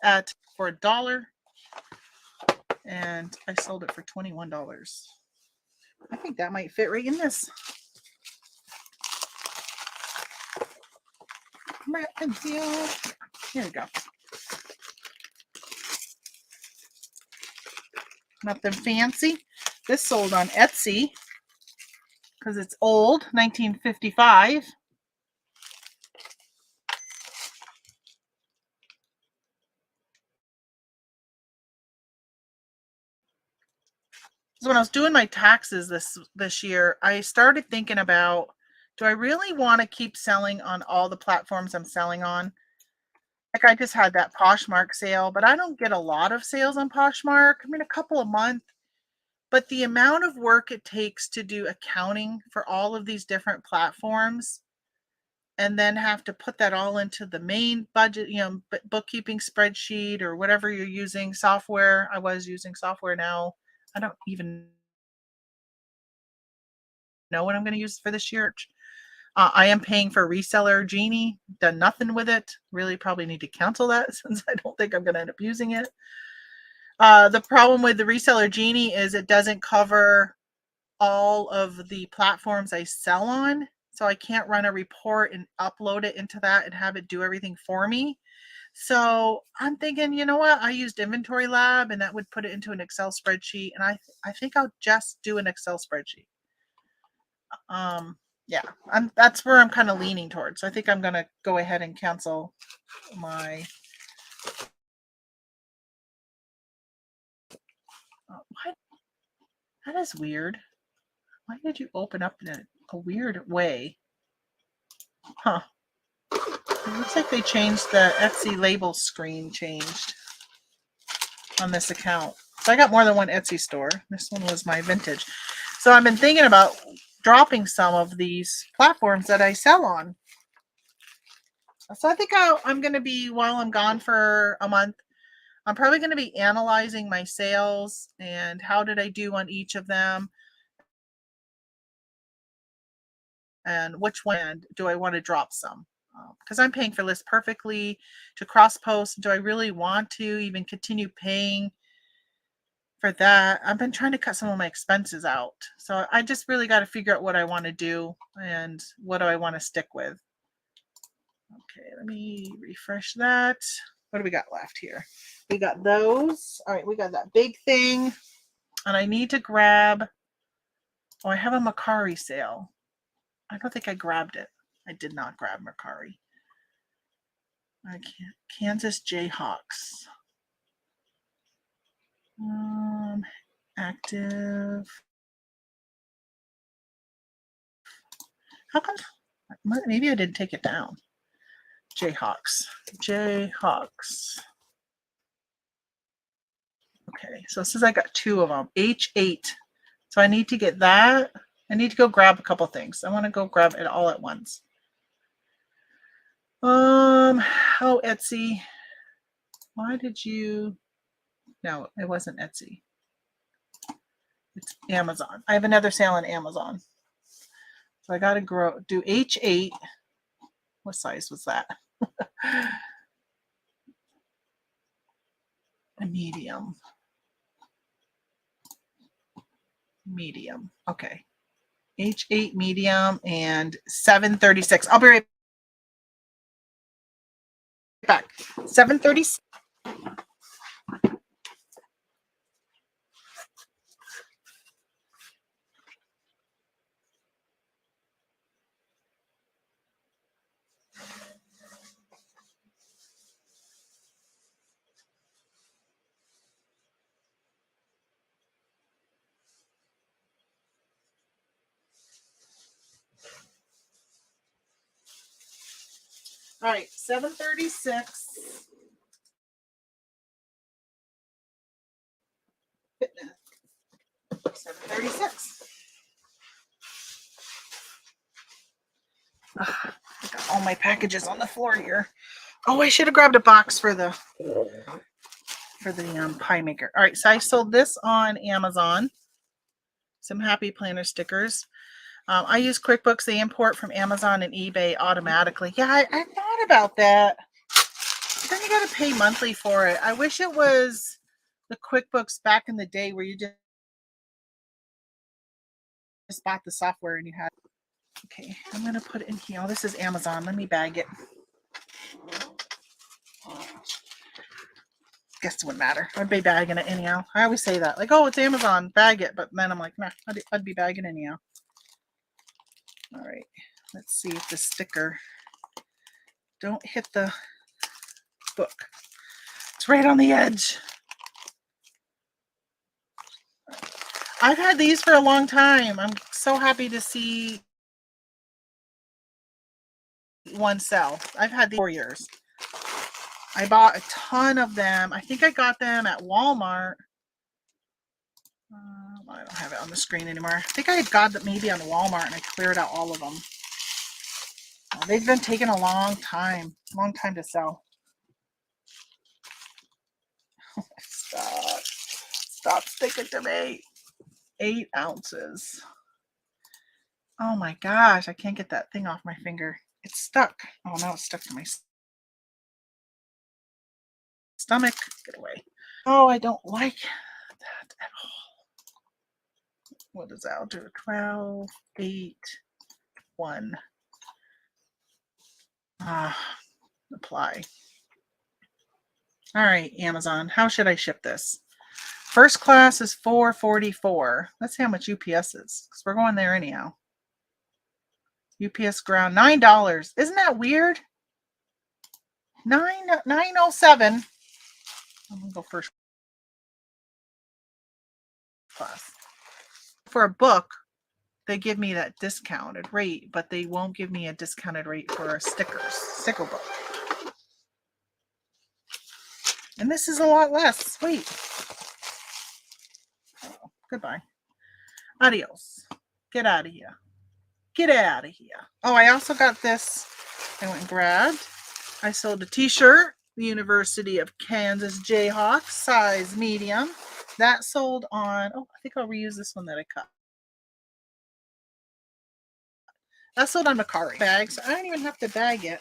for $1, and I sold it for $21. I think that might fit right in this. Here we go. Nothing fancy. This sold on Etsy because it's old, 1955. So when I was doing my taxes this year, I started thinking about, do I really want to keep selling on all the platforms I'm selling on? Like I just had that Poshmark sale, but I don't get a lot of sales on Poshmark. I mean, a couple a month. But the amount of work it takes to do accounting for all of these different platforms and then have to put that all into the main budget, bookkeeping spreadsheet or whatever you're using, software. I was using software now. I don't even know what I'm going to use for this year. I am paying for reseller Genie. Done nothing with it. Really probably need to cancel that since I don't think I'm going to end up using it. The problem with the reseller Genie is it doesn't cover all of the platforms I sell on. So I can't run a report and upload it into that and have it do everything for me. So I'm thinking, you know what? I used Inventory Lab and that would put it into an Excel spreadsheet. And I think I'll just do an Excel spreadsheet. Yeah, that's where I'm kind of leaning towards. I think I'm going to go ahead and cancel my what? That is weird. Why did you open up in a weird way? Huh. It looks like they changed the Etsy label screen changed on this account. So I got more than one Etsy store. This one was my vintage. So I've been thinking about dropping some of these platforms that I sell on. So I think I'm going to be, while I'm gone for a month, I'm probably going to be analyzing my sales and how did I do on each of them and which one do I want to drop some. Because I'm paying for List Perfectly to cross post. Do I really want to even continue paying for that? I've been trying to cut some of my expenses out. So I just really got to figure out what I want to do and what do I want to stick with. Okay, let me refresh that. What do we got left here? We got those. All right, we got that big thing. And I need to grab, I have a Mercari sale. I don't think I grabbed it. I did not grab Mercari. I can't. Kansas Jayhawks. Active. How come? Maybe I didn't take it down. Jayhawks. Okay, so it says I got 2 of them. H8. So I need to get that. I need to go grab a couple things. I want to go grab it all at once. Oh, Etsy. Why did you? No, it wasn't Etsy. It's Amazon. I have another sale on Amazon. So I got to do H8. What size was that? A medium. Medium. Okay. H8 medium and 736. I'll be right back. 736. All right, 736. 736. I got all my packages on the floor here. Oh, I should have grabbed a box for the pie maker. All right, so I sold this on Amazon. Some happy planner stickers. I use QuickBooks. They import from Amazon and eBay automatically. Yeah, I thought about that. But then you got to pay monthly for it. I wish it was the QuickBooks back in the day where you just bought the software and you had. Okay, I'm going to put it in here. Oh, this is Amazon. Let me bag it. Guess it wouldn't matter. I'd be bagging it anyhow. I always say that. Like, oh, it's Amazon. Bag it. But then I'm like, nah, I'd be bagging anyhow. All right. Let's see if the sticker. Don't hit the book. It's right on the edge. I've had these for a long time. I'm so happy to see one sell. I've had these 4 years. I bought a ton of them. I think I got them at Walmart. I don't have it on the screen anymore. I think I had got them maybe on Walmart and I cleared out all of them. They've been taking a long time to sell. Stop sticking to me. 8 ounces. Oh my gosh, I can't get that thing off my finger. It's stuck. Oh no, it's stuck to my stomach. Get away. Oh, I don't like that at all. What is that? I'll do 12, 8, 1. Apply. All right, Amazon. How should I ship this? First class is $4.44. Let's see how much UPS is, because we're going there anyhow. UPS ground $9. Isn't that weird? $9.07. I'm gonna go first class. For a book, they give me that discounted rate, but they won't give me a discounted rate for a sticker book. And this is a lot less. Wait. Oh, goodbye. Adios. Get out of here. Get out of here. Oh, I also got this. I went and grabbed. I sold a t-shirt. The University of Kansas Jayhawks, size medium. That sold on, oh, I think I'll reuse this one that I cut. That sold on Mercari. Bag, so I don't even have to bag it.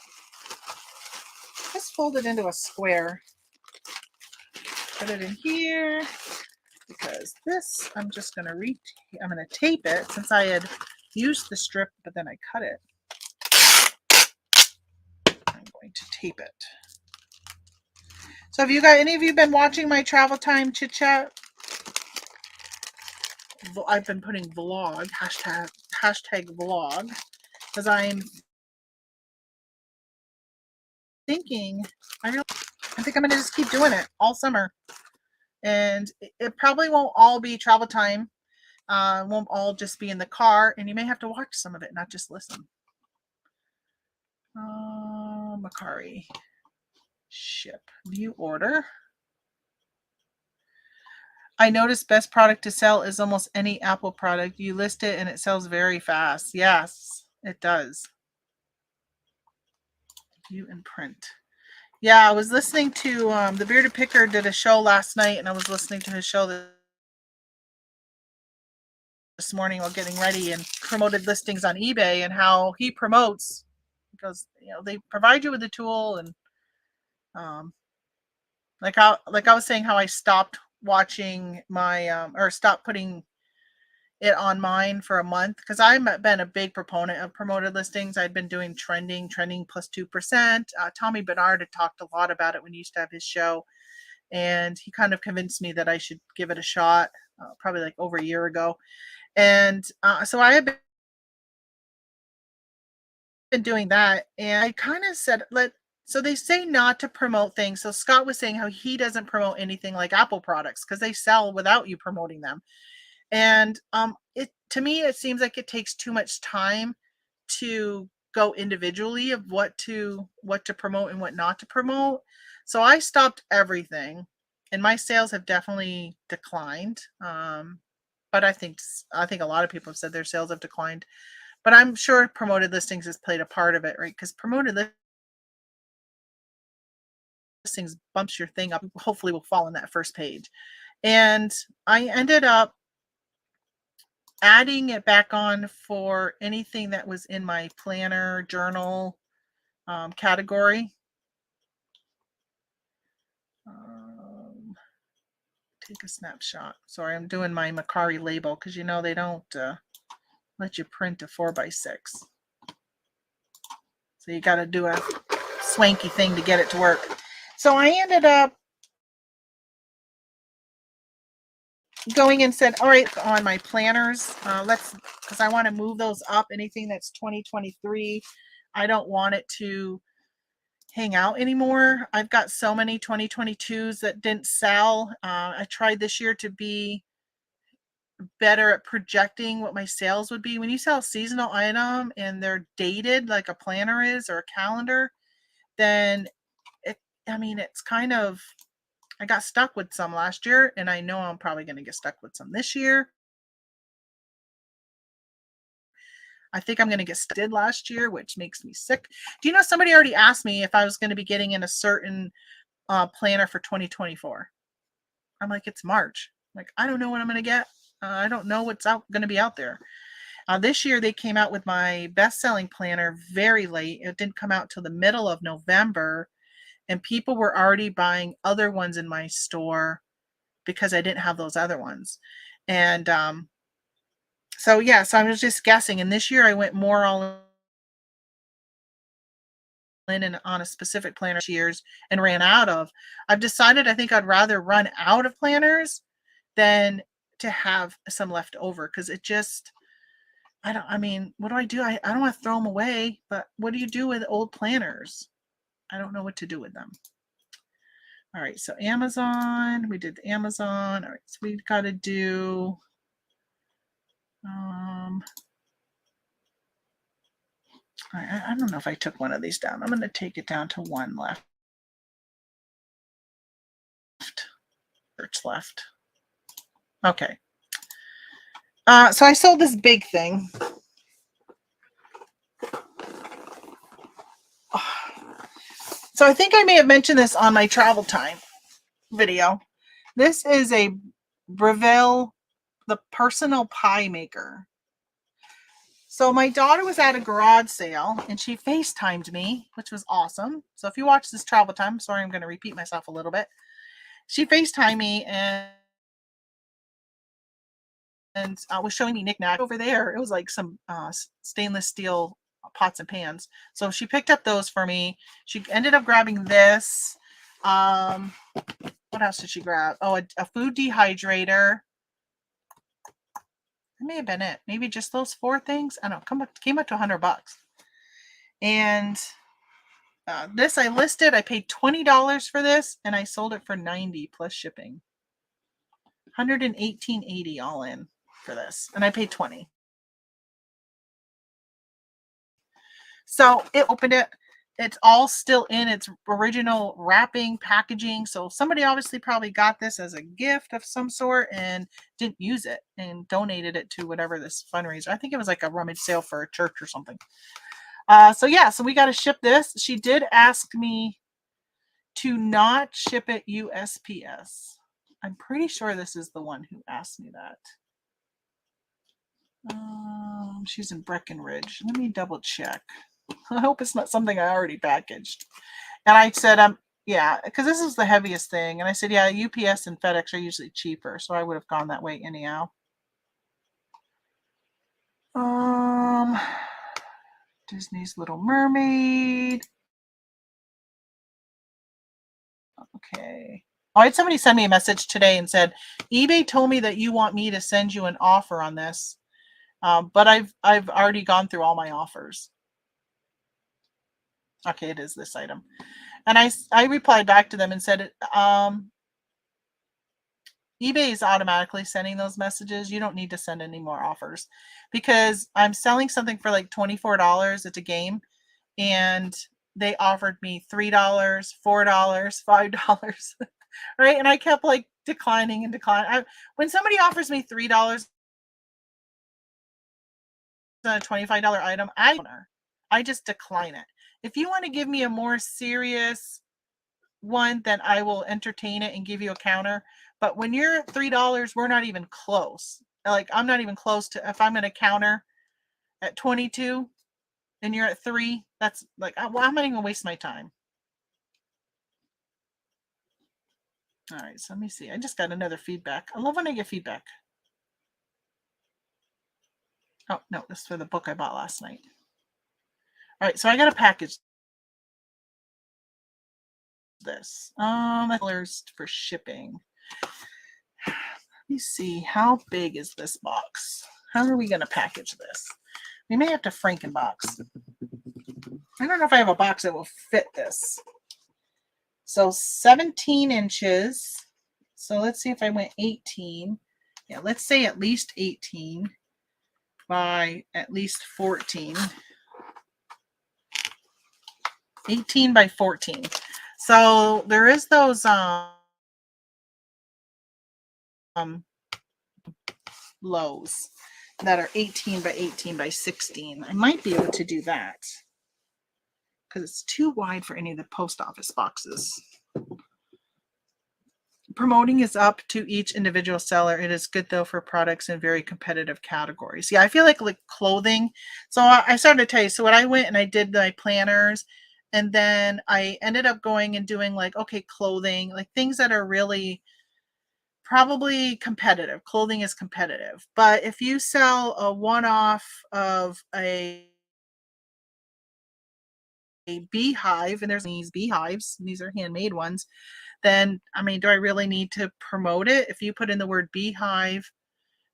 Just fold it into a square. Put it in here. Because this, I'm just going to tape it since I had used the strip, but then I cut it. I'm going to tape it. So have any of you been watching my travel time chit chat? I've been putting vlog, hashtag vlog, because I'm thinking, I think I'm going to just keep doing it all summer. And it probably won't all be travel time. Won't all just be in the car, and you may have to watch some of it, not just listen. Mercari. Ship. View order. I noticed best product to sell is almost any Apple product. You list it and it sells very fast. Yes, it does. View and print. Yeah, I was listening to the Bearded Picker did a show last night, and I was listening to his show this morning while getting ready, and promoted listings on eBay and how he promotes, because they provide you with the tool, and like I was saying how I stopped watching my or stopped putting it on mine for a month because I've been a big proponent of promoted listings. I'd been doing trending plus 2%. Tommy Bernard had talked a lot about it when he used to have his show, and he kind of convinced me that I should give it a shot, probably like over a year ago. And so I have been doing that, and I kind of said, so they say not to promote things. So Scott was saying how he doesn't promote anything like Apple products because they sell without you promoting them. And to me, it seems like it takes too much time to go individually of what to promote and what not to promote. So I stopped everything, and my sales have definitely declined. But I think a lot of people have said their sales have declined. But I'm sure promoted listings has played a part of it, right? Because promoted listings bumps your thing up. Hopefully, will fall on that first page. And I ended up adding it back on for anything that was in my planner journal category. Take a snapshot. Sorry, I'm doing my Mercari label because they don't let you print a 4x6. So you got to do a swanky thing to get it to work. So I ended up going and said, all right, on my planners, because I want to move those up. Anything that's 2023, I don't want it to hang out anymore. I've got so many 2022s that didn't sell. I tried this year to be better at projecting what my sales would be. When you sell a seasonal item and they're dated like a planner is or a calendar, then it's kind of, I got stuck with some last year, and I know I'm probably going to get stuck with some this year. I think I'm going to get stuck last year, which makes me sick. Do you know somebody already asked me if I was going to be getting in a certain planner for 2024? I'm like, it's March. Like, I don't know what I'm going to get. I don't know what's going to be out there. This year they came out with my best-selling planner very late. It didn't come out till the middle of November, and people were already buying other ones in my store because I didn't have those other ones. And so I was just guessing. And this year I went more all in and on a specific planner years and ran out of. I've decided I think I'd rather run out of planners than to have some left over, because it just, what do I do? I don't want to throw them away, but what do you do with old planners? I don't know what to do with them. All right, so Amazon, we did Amazon. All right, so we've got to do I don't know if I took one of these down. I'm going to take it down to one left. Search left. Okay. So I sold this big thing. So I think I may have mentioned this on my travel time video. This is a Breville, the personal pie maker. So my daughter was at a garage sale and she FaceTimed me, which was awesome. So if you watch this travel time, sorry, I'm going to repeat myself a little bit. She FaceTimed me and was showing me knickknack over there. It was like some stainless steel pots and pans. So she picked up those for me. She ended up grabbing this. What else did she grab? Oh, a food dehydrator. That may have been it. Maybe just those 4 things. I don't know. Came up to $100. And this I listed. I paid $20 for this, and I sold it for $90 plus shipping. $118.80 all in for this, and I paid $20. So it opened it, it's all still in its original wrapping packaging. So somebody obviously probably got this as a gift of some sort and didn't use it and donated it to whatever this fundraiser. I think it was like a rummage sale for a church or something. So yeah, so we got to ship this. She did ask me to not ship it USPS. I'm pretty sure this is the one who asked me that. She's in Breckenridge. Let me double check. I hope it's not something I already packaged. And I said, yeah, because this is the heaviest thing. And I said, yeah, UPS and FedEx are usually cheaper. So I would have gone that way anyhow. Disney's Little Mermaid. Okay. Oh, I had somebody send me a message today and said, eBay told me that you want me to send you an offer on this. But I've already gone through all my offers. Okay, it is this item. And I replied back to them and said, eBay is automatically sending those messages. You don't need to send any more offers because I'm selling something for like $24. It's a game. And they offered me $3, $4, $5. Right. And I kept like declining and declining. When somebody offers me $3 on a $25 item, I just decline it. If you want to give me a more serious one, then I will entertain it and give you a counter. But when you're $3, we're not even close. Like I'm not even close to, if I'm going to counter at 22 and you're at 3, that's like, well, I'm not even going to waste my time. All right, so let me see. I just got another feedback. I love when I get feedback. Oh, no, this is for the book I bought last night. All right, so I got a package this. Colors for shipping. Let me see. How big is this box? How are we going to package this? We may have to Frankenbox. I don't know if I have a box that will fit this. So 17 inches. So let's see if I went 18. Yeah, let's say at least 18 by at least 14. 18 by 14. So there is those lows that are 18 by 18 by 16. I might be able to do that because it's too wide for any of the post office boxes. Promoting is up to each individual seller. It is good though for products in very competitive categories. Yeah, I feel like clothing. So I started to tell you. So what I went and I did my planners, and then I ended up going and doing like, okay, clothing, like things that are really probably competitive. Clothing is competitive. But if you sell a one-off of a beehive, and there's these beehives, these are handmade ones, then, I mean, do I really need to promote it? If you put in the word beehive,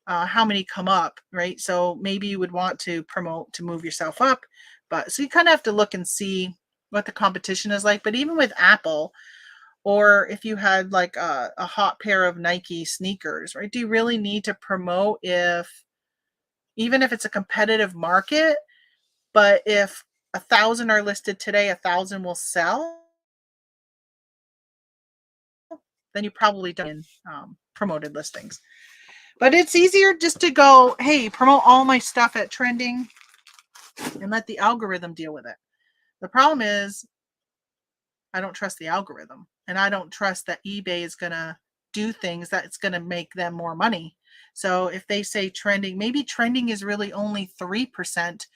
how many come up, right? So maybe you would want to promote to move yourself up. But so you kind of have to look and see what the competition is like. But even with Apple, or if you had like a hot pair of Nike sneakers, right? Do you really need to promote even if it's a competitive market, but if 1,000 are listed today, 1,000 will sell, then you probably don't promoted listings. But it's easier just to go, hey, promote all my stuff at trending and let the algorithm deal with it. The problem is I don't trust the algorithm, and I don't trust that eBay is going to do things that's going to make them more money. So if they say trending, maybe trending is really only 3%,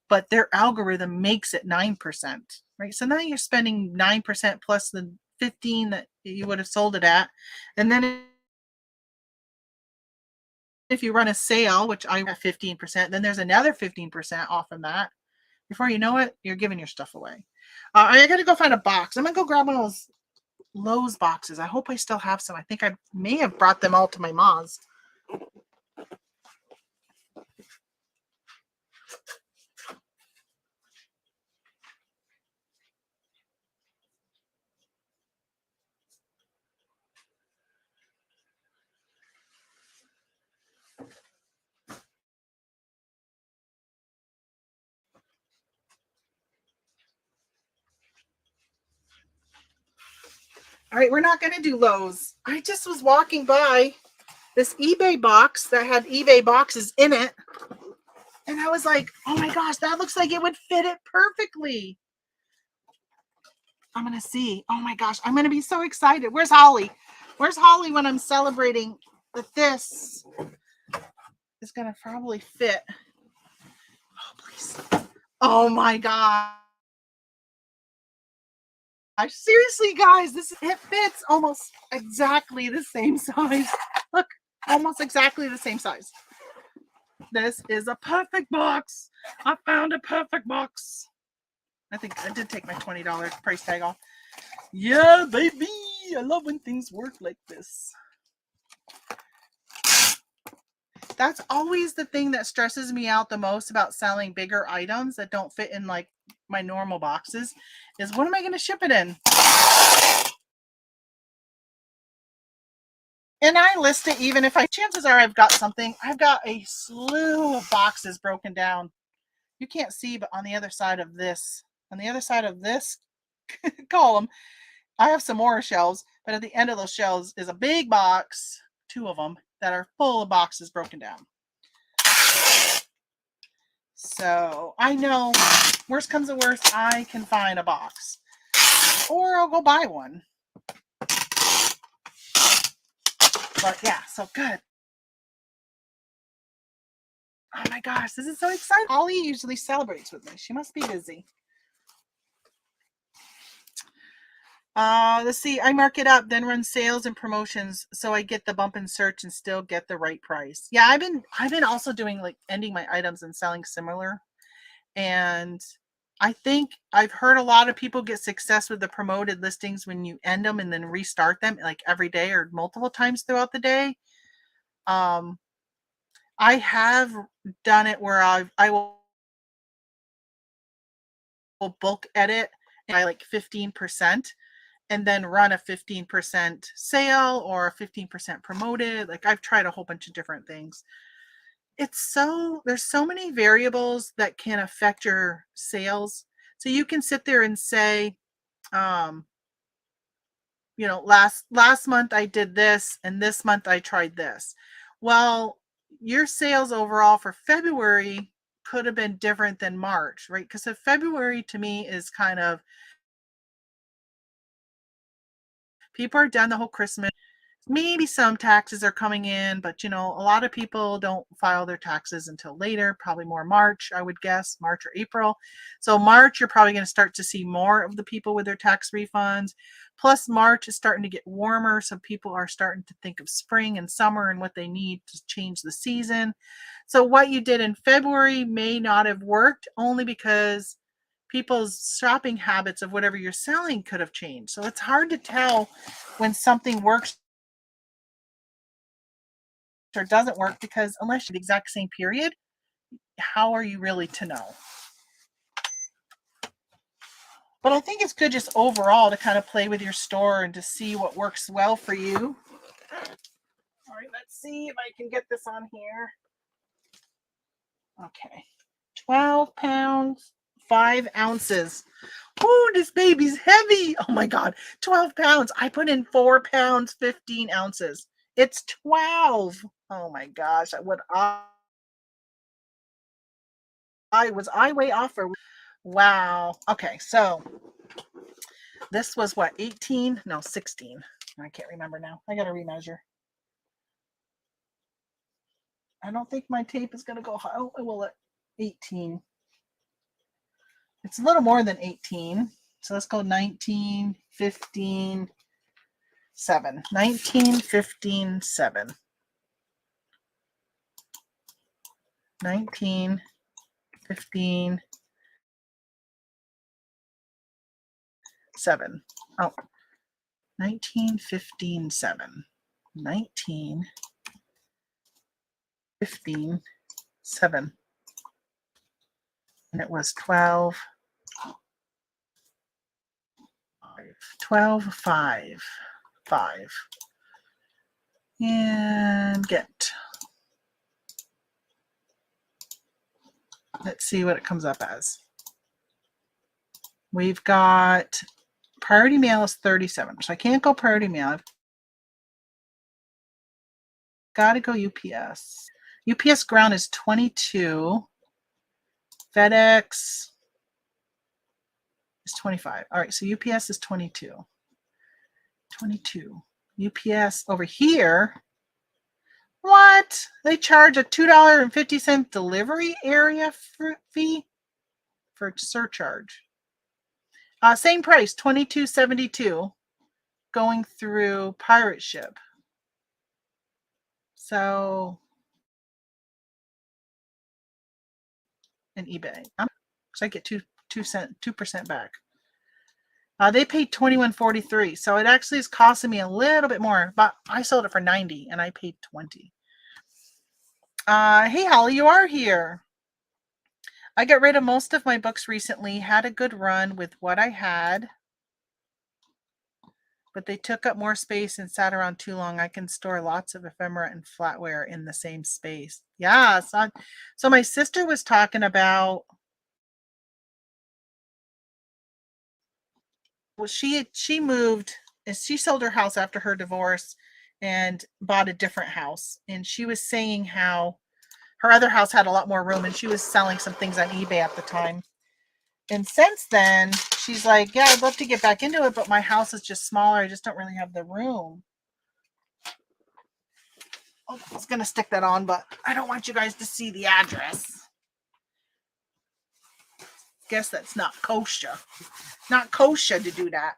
but their algorithm makes it 9%, right? So now you're spending 9% plus the 15 that you would have sold it at. And then if you run a sale, which I have 15%, then there's another 15% off of that. Before you know it, you're giving your stuff away. I got to go find a box. I'm going to go grab one of those Lowe's boxes. I hope I still have some. I think I may have brought them all to my mom's. All right, we're not going to do Lowe's. I just was walking by this eBay box that had eBay boxes in it. And I was like, oh my gosh, that looks like it would fit it perfectly. I'm going to see. Oh my gosh, I'm going to be so excited. Where's Holly? Where's Holly when I'm celebrating that this is going to probably fit? Oh, please. Oh my gosh. Seriously, guys, it fits almost exactly the same size. Look, almost exactly the same size. This is a perfect box. I found a perfect box. I think I did take my $20 price tag off. Yeah, baby. I love when things work like this. That's always the thing that stresses me out the most about selling bigger items that don't fit in like my normal boxes is what am I going to ship it in? And I list it even if chances are I've got something. I've got a slew of boxes broken down. You can't see, but on the other side of this column, I have some more shelves, but at the end of those shelves is a big box, 2 of them, that are full of boxes broken down. So I know, worst comes to worst, I can find a box. Or I'll go buy one. But yeah, so good. Oh my gosh, this is so exciting. Holly usually celebrates with me. She must be busy. Let's see. I mark it up, then run sales and promotions so I get the bump in search and still get the right price. Yeah, I've been also doing like ending my items and selling similar. And I think I've heard a lot of people get success with the promoted listings when you end them and then restart them like every day or multiple times throughout the day. I have done it where I will bulk edit by like 15% and then run a 15% sale or a 15% promoted. Like I've tried a whole bunch of different things. There's so many variables that can affect your sales. So you can sit there and say, last month I did this and this month I tried this. Well, your sales overall for February could have been different than March, right? Because February to me is kind of people are done the whole Christmas. Maybe some taxes are coming in, but a lot of people don't file their taxes until later, probably more March, I would guess, March or April. So March, you're probably going to start to see more of the people with their tax refunds. Plus March is starting to get warmer, so people are starting to think of spring and summer and what they need to change the season. So what you did in February may not have worked only because people's shopping habits of whatever you're selling could have changed. So it's hard to tell when something works or doesn't work because unless you're the exact same period, how are you really to know? But I think it's good just overall to kind of play with your store and to see what works well for you. All right, let's see if I can get this on here. Okay, 12 pounds, 5 ounces. Oh, this baby's heavy. Oh my God, 12 pounds. I put in 4 pounds, 15 ounces. It's 12. Oh my gosh, was I way off or wow. Okay, so this was what, 18? No, 16. I can't remember now. I gotta remeasure. I don't think my tape is gonna go high. Oh, well, 18. It's a little more than 18. So let's go 19, 15, 7. 19, 15, 7. 19, 15, 7. Oh, 19, 15, 7. 19, 15, 7. And it was 12, 5, 5. And get. Let's see what it comes up as. We've got Priority mail is 37. So I can't go priority mail. I've got to go UPS. UPS ground is 22. FedEx is 25. All right, so UPS is 22. 22. UPS over here. What? They charge a $2.50 delivery area fee for surcharge. Same price, $22.72, going through pirate ship. So, and eBay. So I get 2% back. They paid $21.43, so it actually is costing me a little bit more. But I sold it for $90, and I paid $20. Hey, Holly, you are here. I got rid of most of my books recently. Had a good run with what I had, but they took up more space and sat around too long. I can store lots of ephemera and flatware in the same space. Yeah, so my sister was talking about. Well, she moved, and she sold her house after her divorce and bought a different house. And she was saying how her other house had a lot more room, and she was selling some things on eBay at the time. And since then, she's like, yeah, I'd love to get back into it, but my house is just smaller. I just don't really have the room. Oh, I was going to stick that on, but I don't want you guys to see the address. Guess that's not kosher. Not kosher to do that.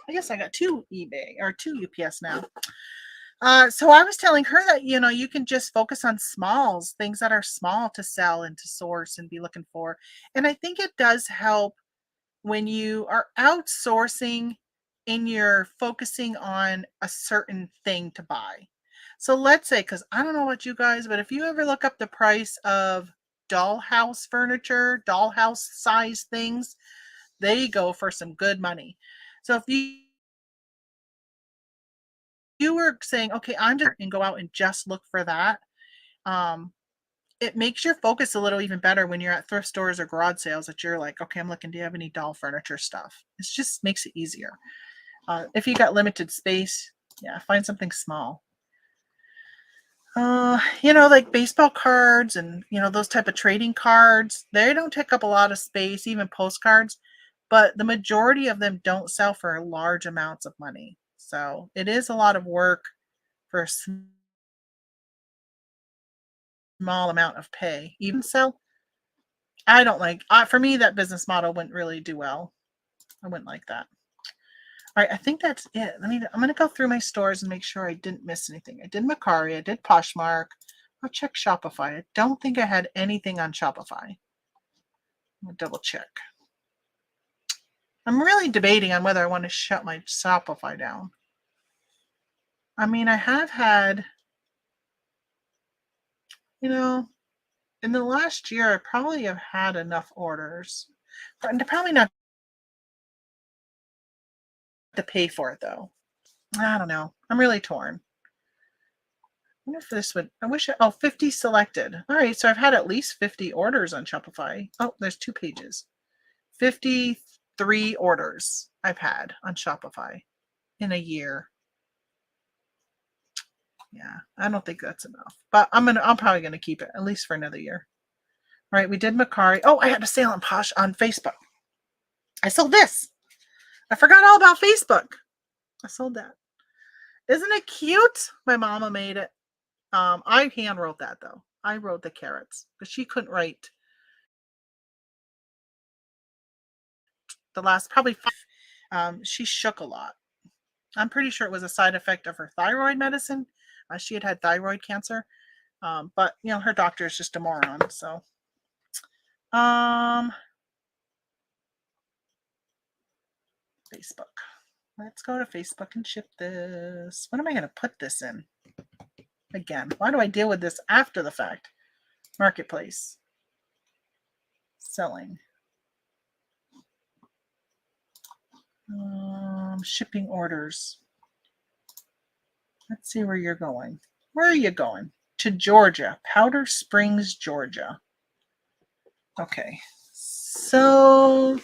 I guess I got two eBay or two UPS now. So I was telling her that, you can just focus on smalls, things that are small to sell and to source and be looking for. And I think it does help when you are outsourcing and you're focusing on a certain thing to buy. So let's say, because I don't know about you guys, but if you ever look up the price of dollhouse furniture, dollhouse size things, they go for some good money. So if you were saying, okay, I'm just and go out and just look for that, it makes your focus a little even better when you're at thrift stores or garage sales, that you're like, okay, I'm looking, do you have any doll furniture stuff? It just makes it easier. If you got limited space, yeah, find something small. Like baseball cards and, those type of trading cards, they don't take up a lot of space, even postcards, but the majority of them don't sell for large amounts of money. So it is a lot of work for a small amount of pay. Even so, I don't like, for me, that business model wouldn't really do well. I wouldn't like that. All right, I think that's it. I'm going to go through my stores and make sure I didn't miss anything. I did Mercari, I did Poshmark. I'll check Shopify. I don't think I had anything on Shopify. I'll double check. I'm really debating on whether I want to shut my Shopify down. I have had, in the last year, I probably have had enough orders. Probably not to pay for it, though. I don't know. I'm really torn. I wonder if this would, 50 selected. All right, so I've had at least 50 orders on Shopify. Oh, there's 2 pages. 53 orders I've had on Shopify in a year. Yeah, I don't think that's enough, but I'm probably gonna keep it at least for another year. All right, we did Mercari. Oh, I had a sale on Facebook. I sold this. I forgot all about Facebook. I sold that. Isn't it cute? My mama made it. I hand wrote that though. I wrote the carrots because she couldn't write the last probably 5. She shook a lot. I'm pretty sure it was a side effect of her thyroid medicine. She had thyroid cancer. But her doctor is just a moron. So, Facebook. Let's go to Facebook and ship this. What am I going to put this in? Again, why do I deal with this after the fact? Marketplace. Selling. Shipping orders. Let's see where you're going. Where are you going? To Georgia. Powder Springs, Georgia. Okay. So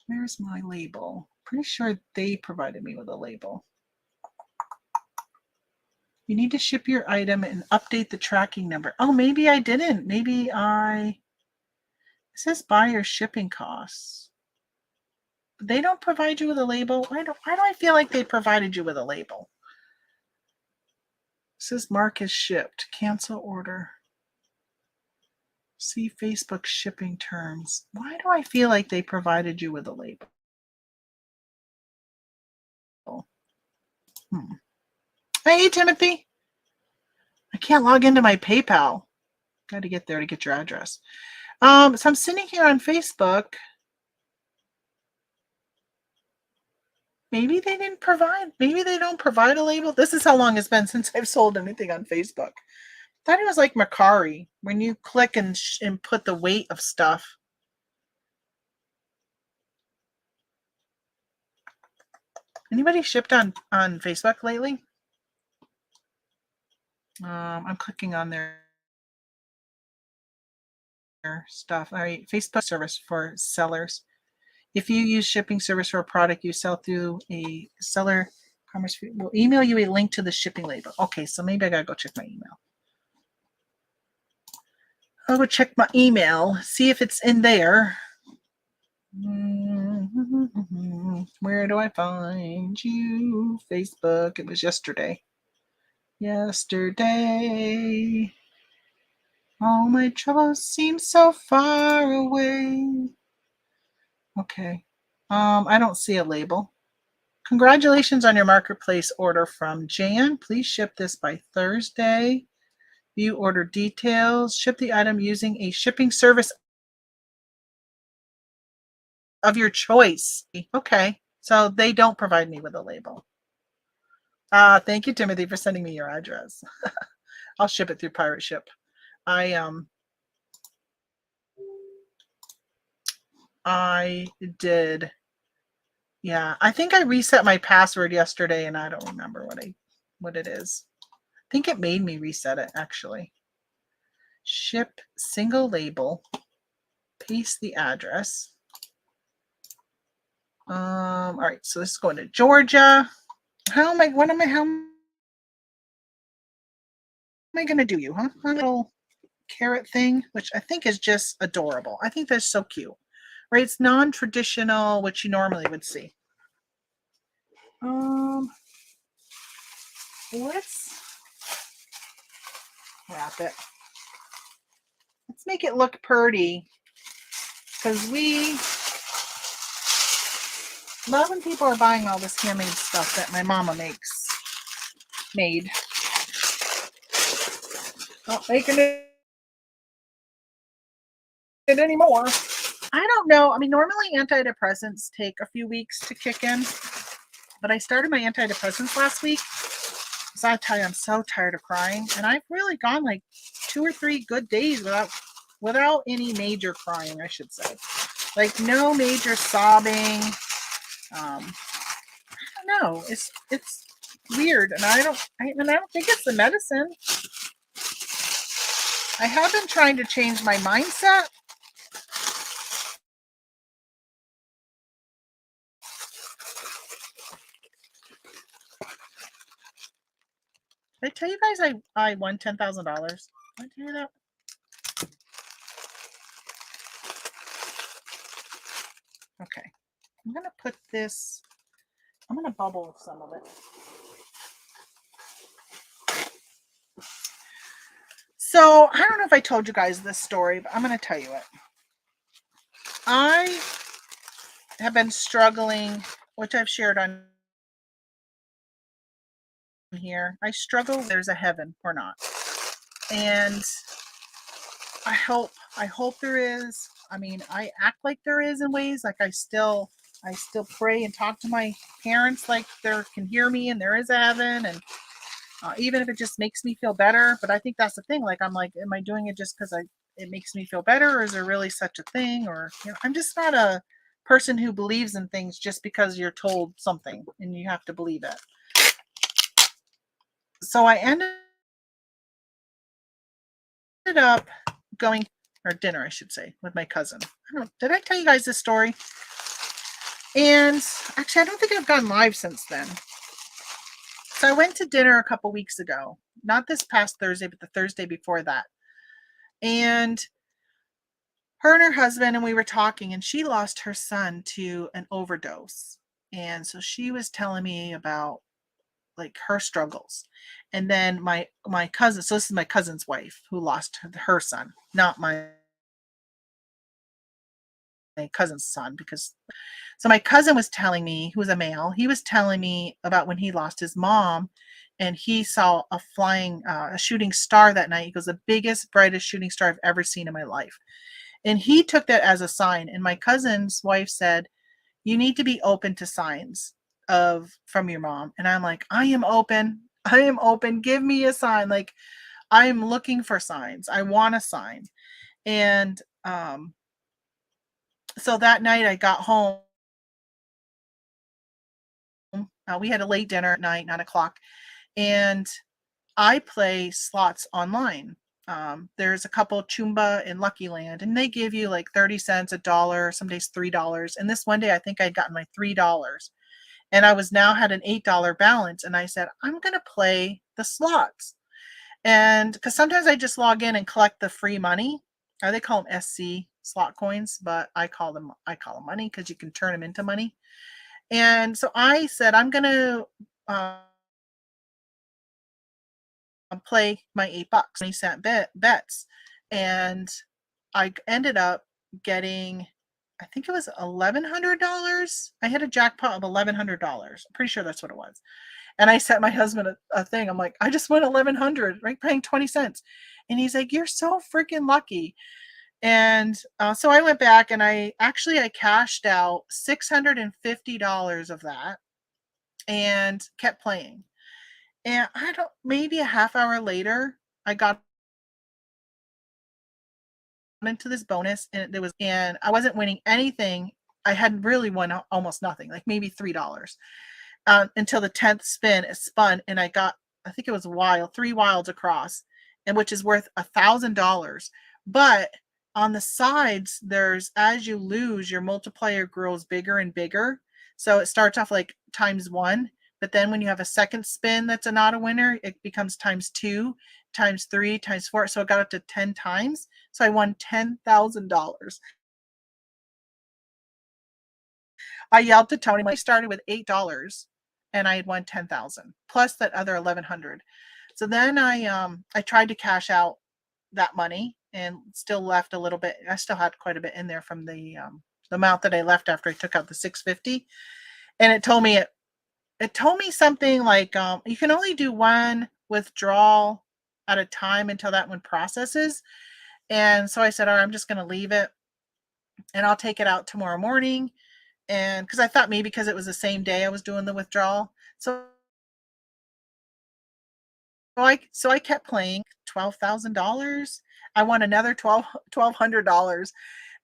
where's my label? Pretty sure they provided me with a label. You need to ship your item and update the tracking number. Oh, maybe I didn't. Maybe it says buyer shipping costs. They don't provide you with a label. Why do I feel like they provided you with a label? It says mark as shipped. Cancel order. See Facebook shipping terms. Why do I feel like they provided you with a label? Hey, Timothy. I can't log into my PayPal. Got to get there to get your address. So I'm sitting here on Facebook. Maybe they didn't provide. Maybe they don't provide a label. This is how long it's been since I've sold anything on Facebook. I thought it was like Mercari, when you click and put the weight of stuff. Anybody shipped on Facebook lately? I'm clicking on their stuff. All right, Facebook service for sellers. If you use shipping service for a product you sell through a seller commerce, will email you a link to the shipping label. Okay, so maybe I gotta go check my email. I'll go check my email, see if it's in there. Where do I find you? Facebook. It was yesterday. Yesterday. All my troubles seem so far away. Okay. I don't see a label. Congratulations on your marketplace order from Jan. Please ship this by Thursday. View order details. Ship the item using a shipping service of your choice. Okay. So they don't provide me with a label. Thank you, Timothy, for sending me your address. I'll ship it through Pirate Ship. I did. Yeah, I think I reset my password yesterday and I don't remember what it is. I think it made me reset it actually. Ship single label. Paste the address. All right, so this is going to Georgia. How am I going to do you, huh? A little carrot thing, which I think is just adorable. I think that's so cute. Right? It's non-traditional, which you normally would see. Let's wrap it. Let's make it look pretty, because we love when people are buying all this handmade stuff that my mama made. Not making it anymore. I don't know. I mean, normally antidepressants take a few weeks to kick in, but I started my antidepressants last week. So I tell you, I'm so tired of crying, and I've really gone like 2 or 3 good days without any major crying, I should say. Like no major sobbing. I don't know. It's weird, and I don't think it's the medicine. I have been trying to change my mindset. Did I tell you guys I won $10,000? Did I tell you that? Okay. I'm going to put this, I'm going to bubble some of it. So, I don't know if I told you guys this story, but I'm going to tell you it. I have been struggling, which I've shared on here. I struggle there's a heaven or not. And I hope there is. I mean, I act like there is in ways. Like I still pray and talk to my parents like they can hear me and there is a heaven, and even if it just makes me feel better. But I think that's the thing. Like I'm like, am I doing it just because it makes me feel better, or is there really such a thing? Or I'm just not a person who believes in things just because you're told something and you have to believe it. So I ended ended up going, or dinner, I should say, with my cousin. I don't know, did I tell you guys this story? And actually, I don't think I've gone live since then. So I went to dinner a couple weeks ago, not this past Thursday, but the Thursday before that. And her and her husband, and we were talking, and she lost her son to an overdose. And so she was telling me about like her struggles. And then my cousin, so this is my cousin's wife who lost her son, not my cousin's son, because so my cousin was telling me, who was a male, he was telling me about when he lost his mom, and he saw a flying a shooting star that night. He goes, the biggest, brightest shooting star I've ever seen in my life. And he took that as a sign. And my cousin's wife said, you need to be open to signs of from your mom. And I'm like, I am open. I am open. Give me a sign. Like, I am looking for signs. I want a sign. And so that night I got home. We had a late dinner at night, 9 o'clock, and I play slots online. There's a couple, Chumba and Lucky Land, and they give you like 30 cents, $1, some days $3. And this one day I think I'd gotten my $3. And I was now had an $8 balance. And I said, I'm going to play the slots. And because sometimes I just log in and collect the free money. They call them SC slot coins, but I call them money because you can turn them into money. And so I said, I'm going to play my $8, 20-cent bets. And I ended up getting, I think it was $1,100. I had a jackpot of $1,100. I'm pretty sure that's what it was. And I sent my husband a thing. I'm like, I just won 1,100, right? Paying 20 cents. And he's like, you're so freaking lucky. And so I went back and I cashed out $650 of that and kept playing. And maybe a half hour later, I got into this bonus, and I wasn't winning anything. I had really won almost nothing, like maybe $3, until the 10th spin it spun, and I got, I think it was three wilds across, and which is worth $1,000. But on the sides, there's, as you lose, your multiplier grows bigger and bigger. So it starts off like ×1, but then when you have a second spin that's a not a winner, it becomes ×2, ×3, ×4. So it got up to 10 times. So I won $10,000. I yelled to Tony. I started with $8 and I had won 10,000 plus that other 1,100. So then I tried to cash out that money and still left a little bit. I still had quite a bit in there from the amount that I left after I took out the 650. And it told me something like you can only do one withdrawal at a time until that one processes. And so I said, all right, I'm just going to leave it and I'll take it out tomorrow morning. And because I thought maybe because it was the same day I was doing the withdrawal. So I kept playing $12,000. I won another $1,200.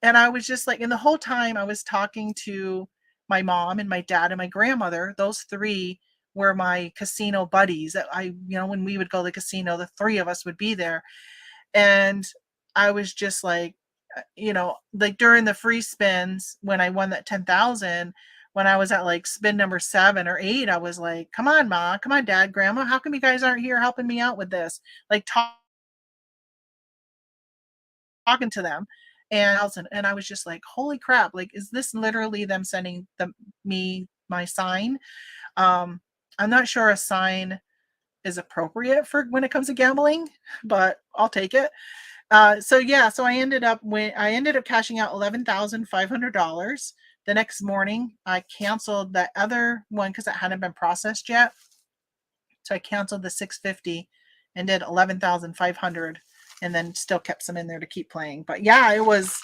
And I was just like, and the whole time I was talking to my mom and my dad and my grandmother. Those three were my casino buddies that when we would go to the casino, the three of us would be there. And I was just like, like during the free spins, when I won that 10,000, when I was at like spin number 7 or 8, I was like, come on, Ma, come on, Dad, Grandma, how come you guys aren't here helping me out with this? Like talking to them. And I was just like, holy crap, like, is this literally them sending me my sign? I'm not sure a sign is appropriate for when it comes to gambling, but I'll take it. So I ended up cashing out $11,500. The next morning, I canceled that other one because it hadn't been processed yet. So I canceled the 650 and did 11,500, and then still kept some in there to keep playing. But yeah, I was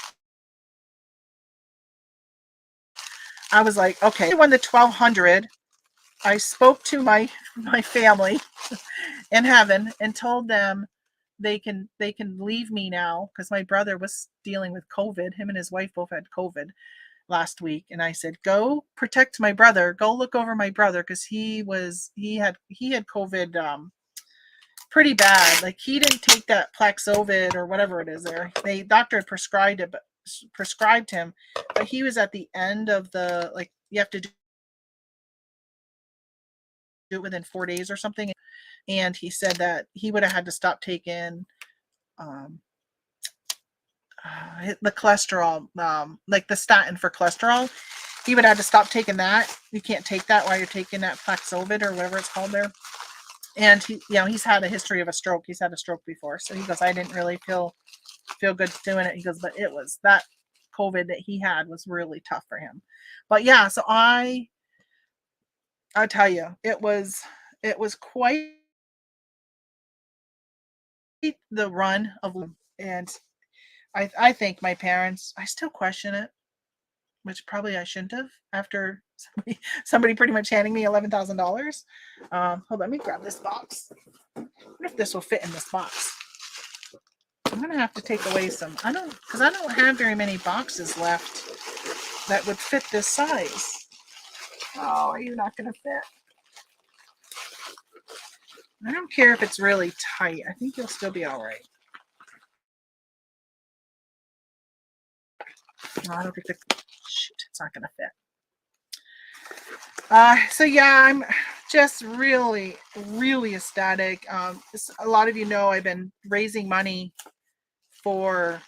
like, okay, I won the 1,200. I spoke to my family in heaven and told them they can leave me now because my brother was dealing with COVID. Him and his wife both had COVID last week, and I said, go protect my brother, go look over my brother, because he had COVID pretty bad. Like he didn't take that Paxlovid or whatever it is there. The doctor had prescribed him, but he was at the end of the, like, you have to do it within 4 days or something. And he said that he would have had to stop taking um, the cholesterol, like the statin for cholesterol. He would have to stop taking that. You can't take that while you're taking that Paxlovid or whatever it's called there. And he, he's had a history of a stroke. He's had a stroke before. So he goes, I didn't really feel good doing it. He goes, but it was that COVID that he had was really tough for him. But yeah, so I tell you, it was quite the run of, and I think my parents, I still question it, which probably I shouldn't have after somebody pretty much handing me $11,000. Hold on, let me grab this box. I wonder if this will fit in this box. I'm gonna have to take away some. Because I don't have very many boxes left that would fit this size. Oh, are you not gonna fit? I don't care if it's really tight. I think you'll still be all right. No, I don't think it's not gonna fit. So yeah, I'm just really, really ecstatic. A lot of you know I've been raising money for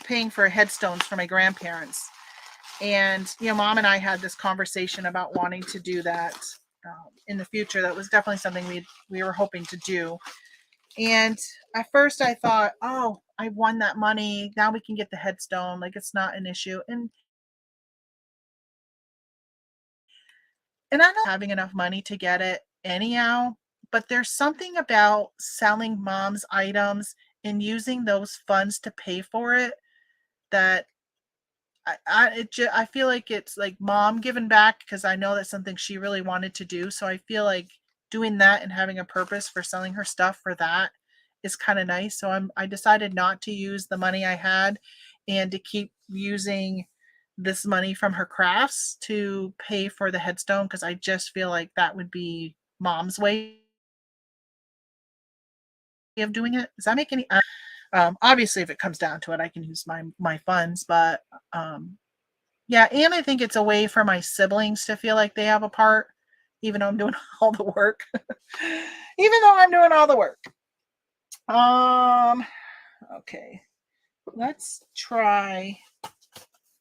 paying for headstones for my grandparents. And, Mom and I had this conversation about wanting to do that in the future. That was definitely something we were hoping to do. And at first I thought, oh, I won that money. Now we can get the headstone. Like, it's not an issue. And I'm not having enough money to get it anyhow. But there's something about selling Mom's items and using those funds to pay for it that I feel like it's like Mom giving back, because I know that's something she really wanted to do. So I feel like doing that and having a purpose for selling her stuff for that is kind of nice. So I decided not to use the money I had and to keep using this money from her crafts to pay for the headstone, because I just feel like that would be Mom's way of doing it. Does that make any? Obviously, if it comes down to it, I can use my funds, but yeah, and I think it's a way for my siblings to feel like they have a part, even though I'm doing all the work. Even though I'm doing all the work. Okay. Let's try.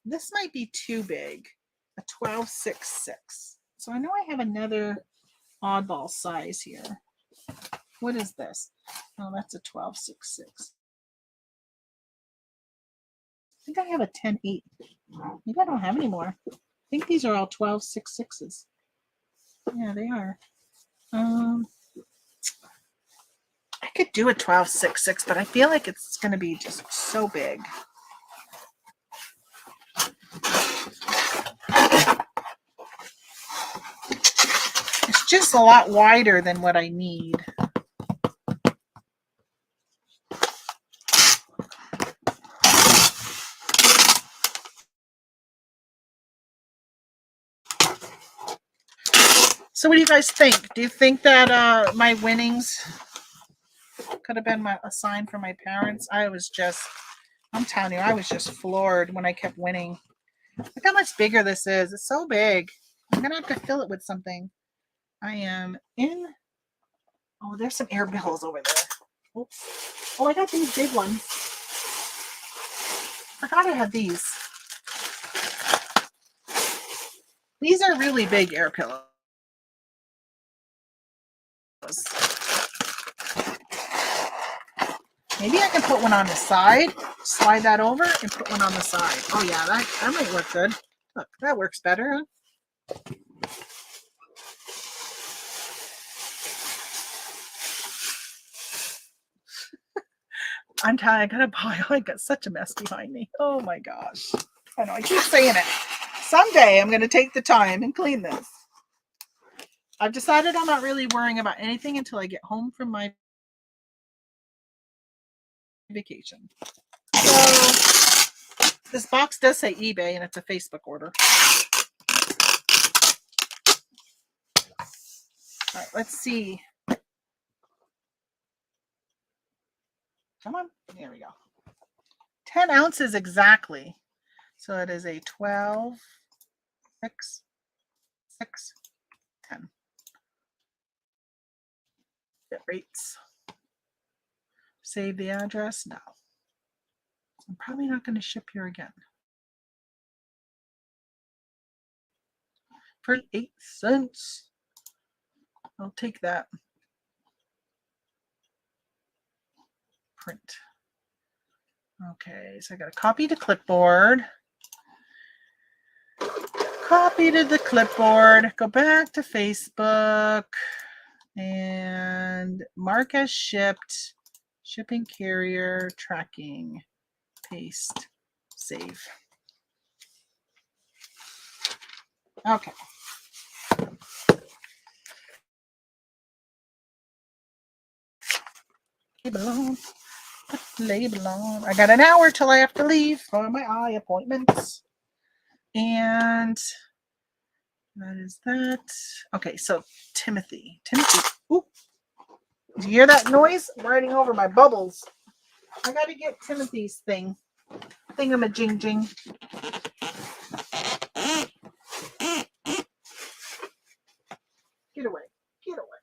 This might be too big. A 12.66. So I know I have another oddball size here. What is this? Oh, that's a 12.66. I think I have a 10.8. Maybe I don't have any more. I think these are all 12.66s. Yeah, they are. I could do a 12.66, but I feel like it's going to be just so big. It's just a lot wider than what I need. So what do you guys think? Do you think that my winnings could have been a sign for my parents? I'm telling you, I was just floored when I kept winning. Look how much bigger this is. It's so big. I'm going to have to fill it with something. I am in. Oh, there's some air bills over there. Oops. Oh, I got these big ones. I forgot I had these. These are really big air pillows. Maybe I can put one on the side, slide that over, and put one on the side. Oh yeah, that might work good. Look, that works better, huh? I'm telling you, I got a pile. I got such a mess behind me. Oh my gosh. I know, I keep saying it. Someday I'm going to take the time and clean this. I've decided I'm not really worrying about anything until I get home from my vacation. So this box does say eBay, and it's a Facebook order. All right, let's see. Come on. There we go. 10 ounces exactly. So it is a 12, 6, 6, 10. Bit rates. Save the address. No. I'm probably not going to ship here again. For 8 cents. I'll take that. Print. Okay, so I got to copy to clipboard. Copy to the clipboard. Go back to Facebook. And mark as shipped. Shipping carrier. Tracking. Paste. Save. Okay. Label on. Put label on. I got an hour till I have to leave for my eye appointments. And that is that. Okay, so Timothy. Ooh. Did you hear that noise? I'm riding over my bubbles. I got to get Timothy's thing. Thingamajing-jing. Get away. Get away.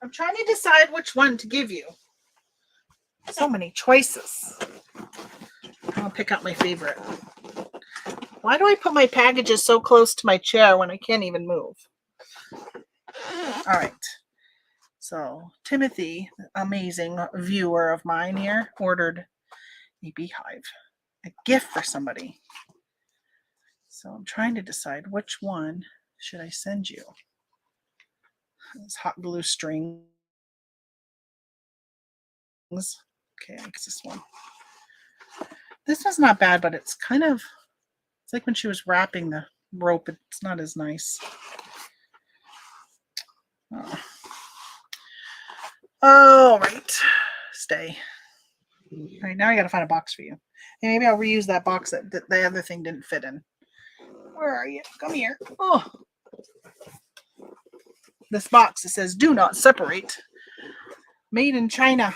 I'm trying to decide which one to give you. So many choices. I'll pick out my favorite. Why do I put my packages so close to my chair when I can't even move? All right. So Timothy, amazing viewer of mine here, ordered a beehive, a gift for somebody. So I'm trying to decide which one should I send you. This hot glue strings. Okay, I guess this one. This one's not bad, but it's kind of, it's like when she was wrapping the rope, it's not as nice. Oh, right. Stay. All right, now I got to find a box for you. And maybe I'll reuse that box that the other thing didn't fit in. Where are you? Come here. Oh. This box, it says, do not separate. Made in China.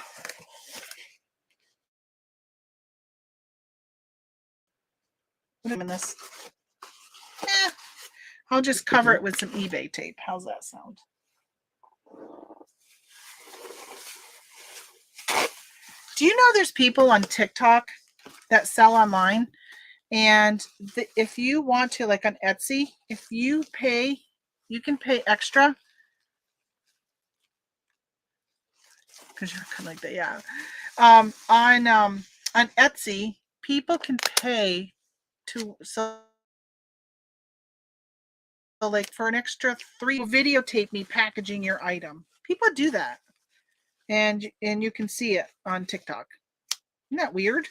What am I in this? I'll just cover it with some eBay tape. How's that sound? Do you know there's people on TikTok that sell online? And if you want to, like on Etsy, if you pay, you can pay extra. Because you're kind of like that, yeah. On Etsy, people can pay to so like for an extra $3, videotape me packaging your item. People do that, and you can see it on TikTok. Isn't that weird?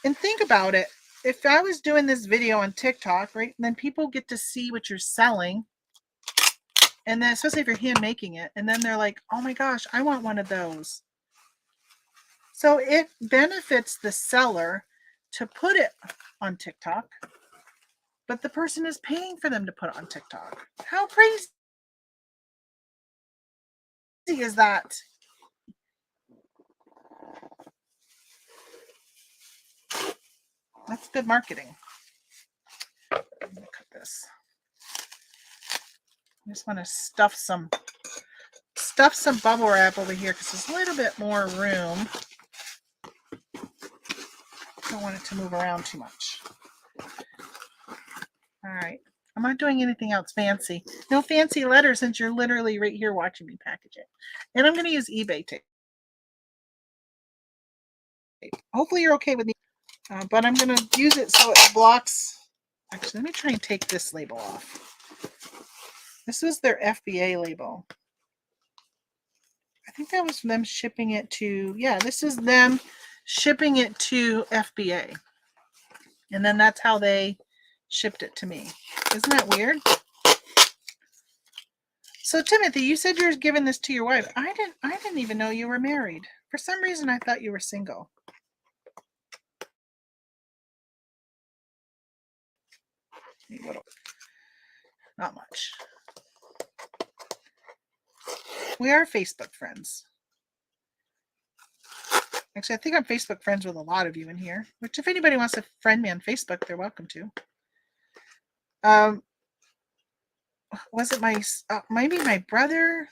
And think about it. If I was doing this video on TikTok, right, then people get to see what you're selling, and then especially if you're hand making it, and then they're like, "Oh my gosh, I want one of those." So it benefits the seller to put it on TikTok, but the person is paying for them to put it on TikTok. How crazy is that? That's good marketing. I'm gonna cut this. I just want to stuff some bubble wrap over here because there's a little bit more room. Don't want it to move around too much. All right. I'm not doing anything else fancy. No fancy letters since you're literally right here watching me package it. And I'm going to use eBay tape. Hopefully you're okay with me. But I'm going to use it so it blocks. Actually, let me try and take this label off. This was their FBA label. I think that was them shipping it to, yeah, this is them shipping it to FBA. And then that's how they shipped it to me. Isn't that weird? So Timothy, you said you're giving this to your wife. I didn't even know you were married. For some reason I thought you were single. Not much. We are Facebook friends. Actually, I think I'm Facebook friends with a lot of you in here, which if anybody wants to friend me on Facebook, they're welcome to. Was it maybe my brother,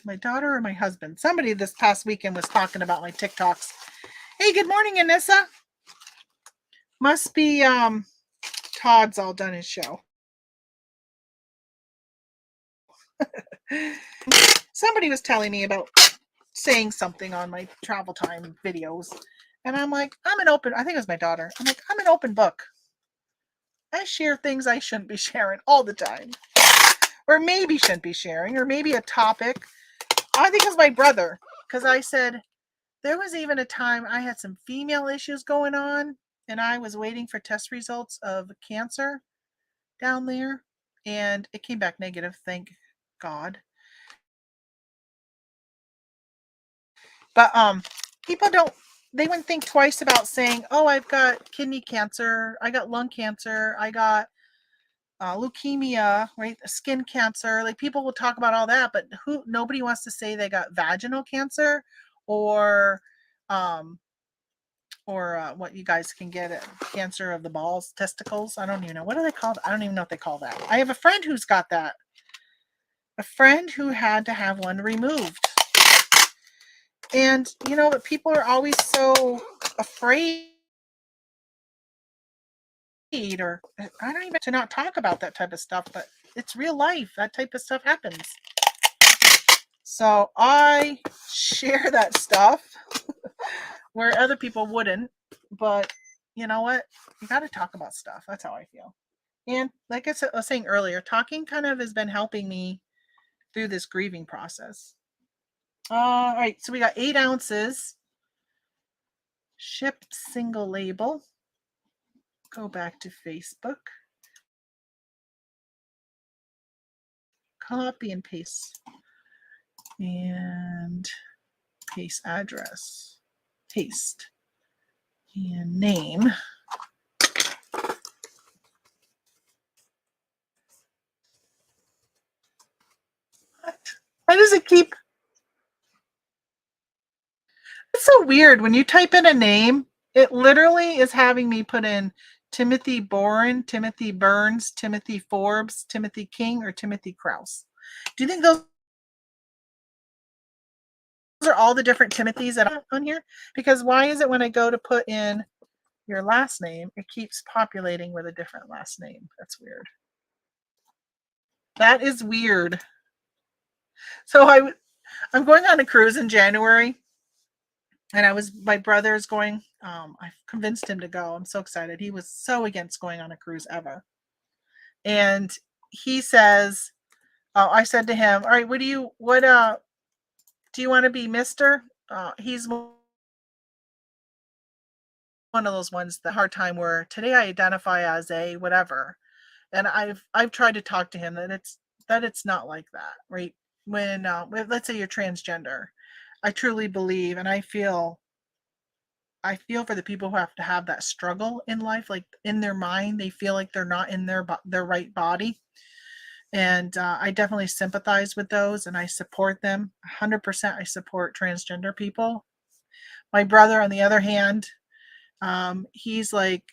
my daughter, or my husband? Somebody this past weekend was talking about my TikToks. Hey, good morning, Anissa. Must be Todd's all done his show. Somebody was telling me about saying something on my travel time videos. And I'm like, I think it was my daughter. I'm like, I'm an open book. I share things I shouldn't be sharing all the time. Or maybe shouldn't be sharing, or maybe a topic. I think it was my brother. Because I said, there was even a time I had some female issues going on, and I was waiting for test results of cancer down there, and it came back negative, thank God. But people wouldn't think twice about saying, oh, I've got kidney cancer, I got lung cancer, I got leukemia, right? Skin cancer. Like people will talk about all that, but nobody wants to say they got vaginal cancer or what you guys can get, cancer of the balls, testicles. I don't even know. What do they call it? I don't even know what they call that. I have a friend who's got that. A friend who had to have one removed. And, people are always so afraid, or I don't even to not talk about that type of stuff, but it's real life. That type of stuff happens. So I share that stuff where other people wouldn't. But you know what? You got to talk about stuff. That's how I feel. And like I was saying earlier, talking kind of has been helping me through this grieving process. All right. So we got 8 ounces. Shipped single label. Go back to Facebook. Copy and paste. And paste address. Paste. And name. Why does it keep? It's so weird. When you type in a name, it literally is having me put in Timothy Boren, Timothy Burns, Timothy Forbes, Timothy King, or Timothy Krause. Do you think those are all the different Timothys that are on here? Because why is it when I go to put in your last name, it keeps populating with a different last name? That's weird. That is weird. So I'm going on a cruise in January, and my brother's going. I convinced him to go. I'm so excited. He was so against going on a cruise ever. And he says, I said to him, all right, do you want to be Mr.? He's one of those ones, the hard time where today I identify as a whatever. And I've tried to talk to him that it's not like that, right? When let's say you're transgender, I truly believe, and I feel for the people who have to have that struggle in life, like in their mind, they feel like they're not in their right body. And I definitely sympathize with those, and I support them 100%. I support transgender people. My brother, on the other hand, he's like,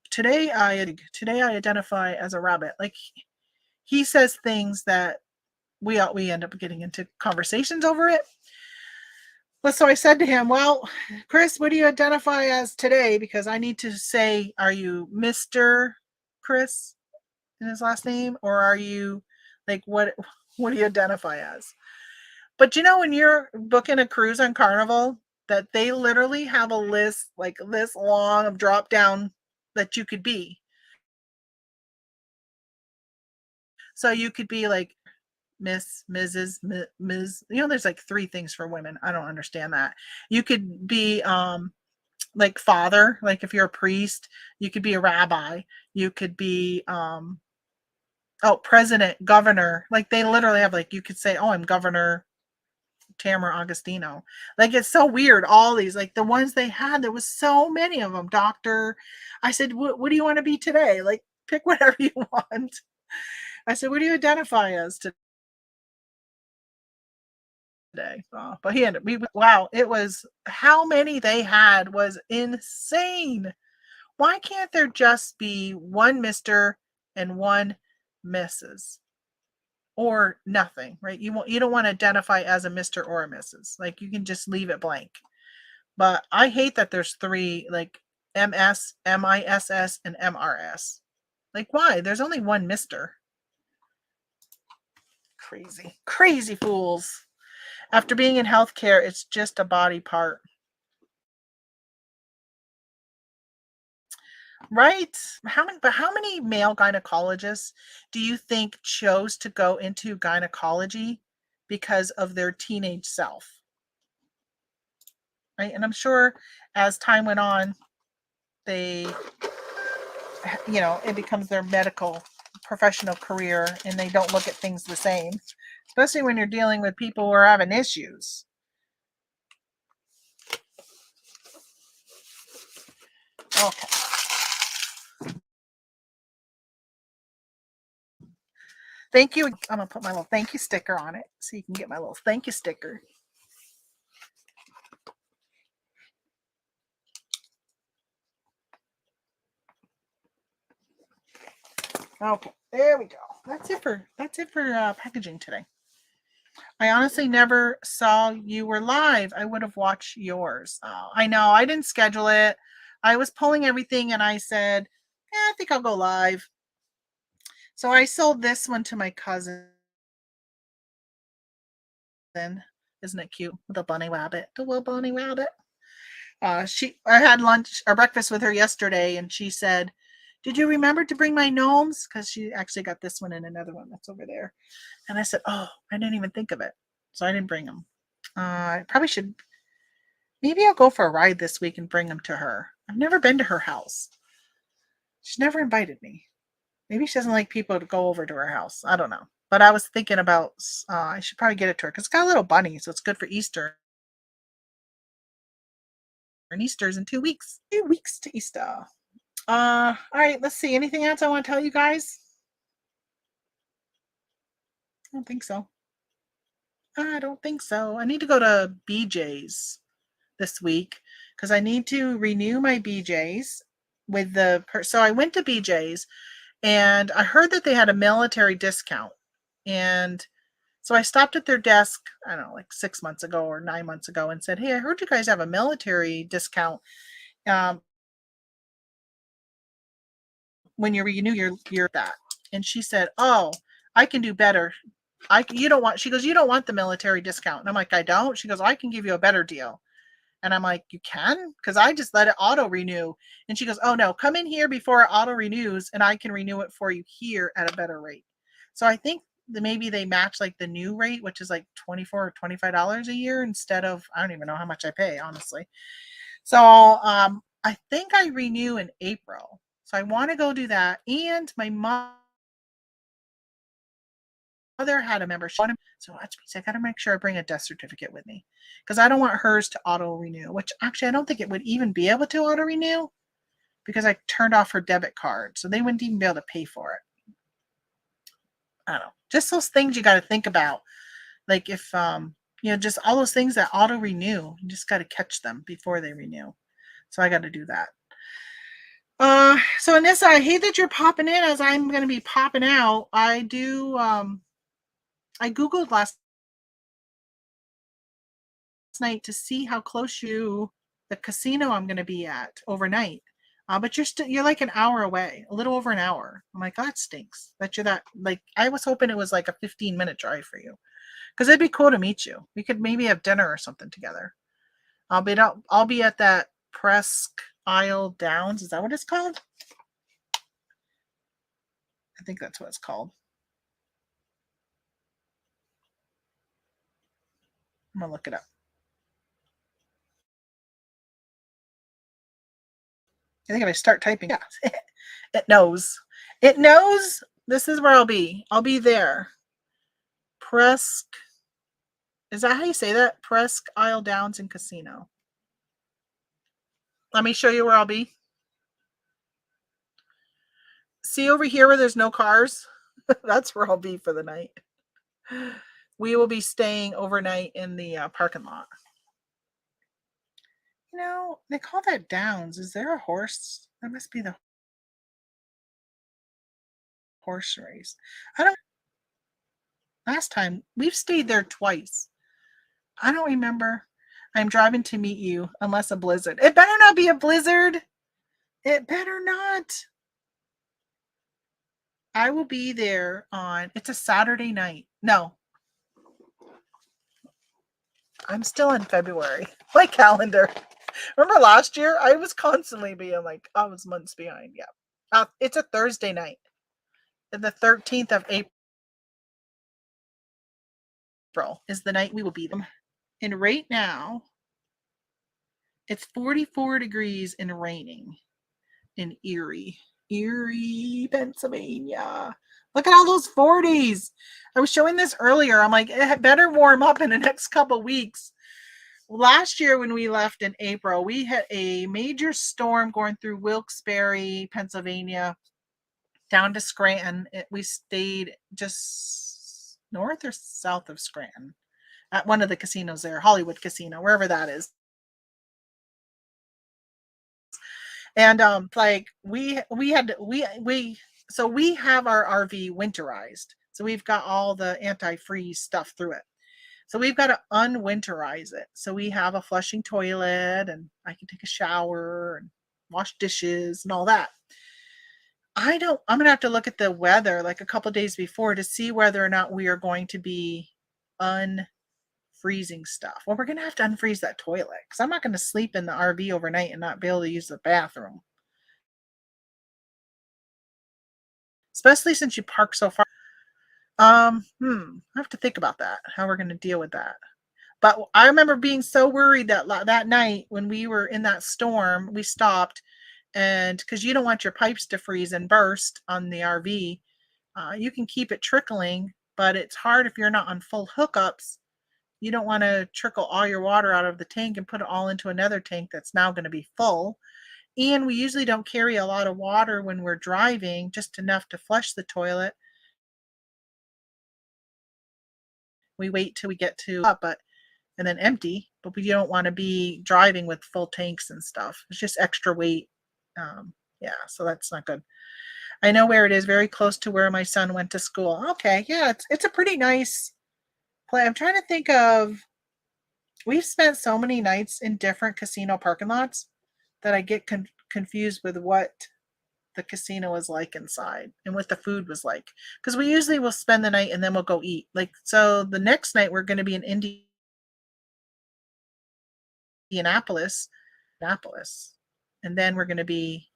today I identify as a rabbit. Like he says things that we end up getting into conversations over it. But so I said to him, well, Chris, what do you identify as today? Because I need to say, are you Mr. Chris in his last name? Or are you like, what do you identify as? But when you're booking a cruise on Carnival, that they literally have a list like this long of drop down that you could be. So you could be like Miss, Mrs., Ms. There's like 3 things for women. I don't understand that. You could be like father, like if you're a priest. You could be a rabbi. You could be president, governor. Like they literally have, like, you could say, oh, I'm Governor Tamara Augustino. Like, it's so weird. All these, like the ones they had, there was so many of them. Doctor, I said, what do you want to be today? Like, pick whatever you want. I said, what do you identify as today? But he ended, wow, it was, how many they had was insane. Why can't there just be one Mr. and one Mrs.? Or nothing, right? You don't want to identify as a Mr. or a Mrs. Like, you can just leave it blank. But I hate that there's three, like MS, MISS, and MRS. Like, why? There's only one Mr. Crazy, crazy fools. After being in healthcare, it's just a body part. Right? How many male gynecologists do you think chose to go into gynecology because of their teenage self? Right? And I'm sure as time went on, they, it becomes their medical professional career, and they don't look at things the same, especially when you're dealing with people who are having issues. Okay. Thank you. I'm gonna put my little thank you sticker on it so you can get my little thank you sticker. Okay, there we go. That's it for packaging today. I honestly never saw you were live. I would have watched yours. Oh, I know. I didn't schedule it. I was pulling everything, and I said, I think I'll go live. So I sold this one to my cousin. Isn't it cute? The bunny rabbit. The little bunny rabbit. I had lunch or breakfast with her yesterday, and she said, did you remember to bring my gnomes? Because she actually got this one and another one that's over there. And I said, oh, I didn't even think of it. So I didn't bring them. I probably should. Maybe I'll go for a ride this week and bring them to her. I've never been to her house. She's never invited me. Maybe she doesn't like people to go over to her house. I don't know. But I was thinking about, I should probably get it to her because it's got a little bunny, so it's good for Easter. And Easter's in 2 weeks. 2 weeks to Easter. All right, let's see. Anything else I want to tell you guys? I don't think so. I don't think so. I need to go to BJ's this week because I need to renew my BJ's with so I went to BJ's and I heard that they had a military discount. And so I stopped at their desk, I don't know, like 6 months ago or 9 months ago and said, hey, I heard you guys have a military discount. When you renew your that. And she said, oh, I can do better. She goes, you don't want the military discount. And I'm like, I don't. She goes, I can give you a better deal. And I'm like, you can? Because I just let it auto renew. And she goes, oh no, come in here before it auto renews and I can renew it for you here at a better rate. So I think that maybe they match like the new rate, which is like $24 or $25 a year instead of, I don't even know how much I pay, honestly. So I think I renew in April. So I want to go do that. And my mother had a membership. So that means I got to make sure I bring a death certificate with me because I don't want hers to auto renew, which actually I don't think it would even be able to auto renew because I turned off her debit card. So they wouldn't even be able to pay for it. I don't know. Just those things you got to think about. Like if, just all those things that auto renew, you just got to catch them before they renew. So I got to do that. So Anissa, I hate that you're popping in as I'm going to be popping out. I Googled last night to see how close the casino I'm going to be at overnight. But you're like an hour away, a little over an hour. I'm like, that stinks. That you're that, like, I was hoping it was like a 15-minute drive for you. Because it'd be cool to meet you. We could maybe have dinner or something together. I'll be at that Presque Isle Downs. Is that what it's called? I think that's what it's called. I'm going to look it up. I think if I start typing, yeah, it knows. It knows this is where I'll be. I'll be there. Presque Is that how you say that? Presque Isle Downs and Casino. Let me show you where I'll be. See over here where there's no cars? That's where I'll be for the night. We will be staying overnight in the parking lot. You know, they call that Downs. Is there a horse? That must be the horse race. I don't. Last time we've stayed there twice. I don't remember. I'm driving to meet you, unless a blizzard. It better not be a blizzard. It better not. I will be there on. It's a Saturday night. No, I'm still in February. My calendar. Remember last year? I was constantly being like, I was months behind. Yeah. It's a Thursday night. The 13th of April is the night we will be there. And right now, it's 44 degrees and raining in Erie, Pennsylvania. Look at all those 40s. I was showing this earlier. I'm like, it better warm up in the next couple weeks. Last year when we left in April, we had a major storm going through Wilkes-Barre, Pennsylvania, down to Scranton. We stayed just north or south of Scranton at one of the casinos there, Hollywood Casino, wherever that is. And like we have our RV winterized. So we've got all the anti-freeze stuff through it. So we've got to unwinterize it. So we have a flushing toilet and I can take a shower and wash dishes and all that. I'm going to have to look at the weather like a couple days before to see whether or not we are going to be unfreezing stuff. Well, we're going to have to unfreeze that toilet because I'm not going to sleep in the RV overnight and not be able to use the bathroom. Especially since you park so far. I have to think about that, how we're going to deal with that. But I remember being so worried that night when we were in that storm, we stopped, and because you don't want your pipes to freeze and burst on the RV, you can keep it trickling, but it's hard if you're not on full hookups. You don't want to trickle all your water out of the tank and put it all into another tank that's now going to be full. And we usually don't carry a lot of water when we're driving, just enough to flush the toilet. We wait till we get to and then empty, but we don't want to be driving with full tanks and stuff. It's just extra weight. Yeah, so that's not good. I know where it is, very close to where my son went to school. Okay, yeah, it's a pretty nice play. I'm trying to think of. We've spent so many nights in different casino parking lots that I get confused with what the casino was like inside and what the food was like. Because we usually will spend the night and then we'll go eat. Like, so the next night we're going to be in Indianapolis, and then we're going to be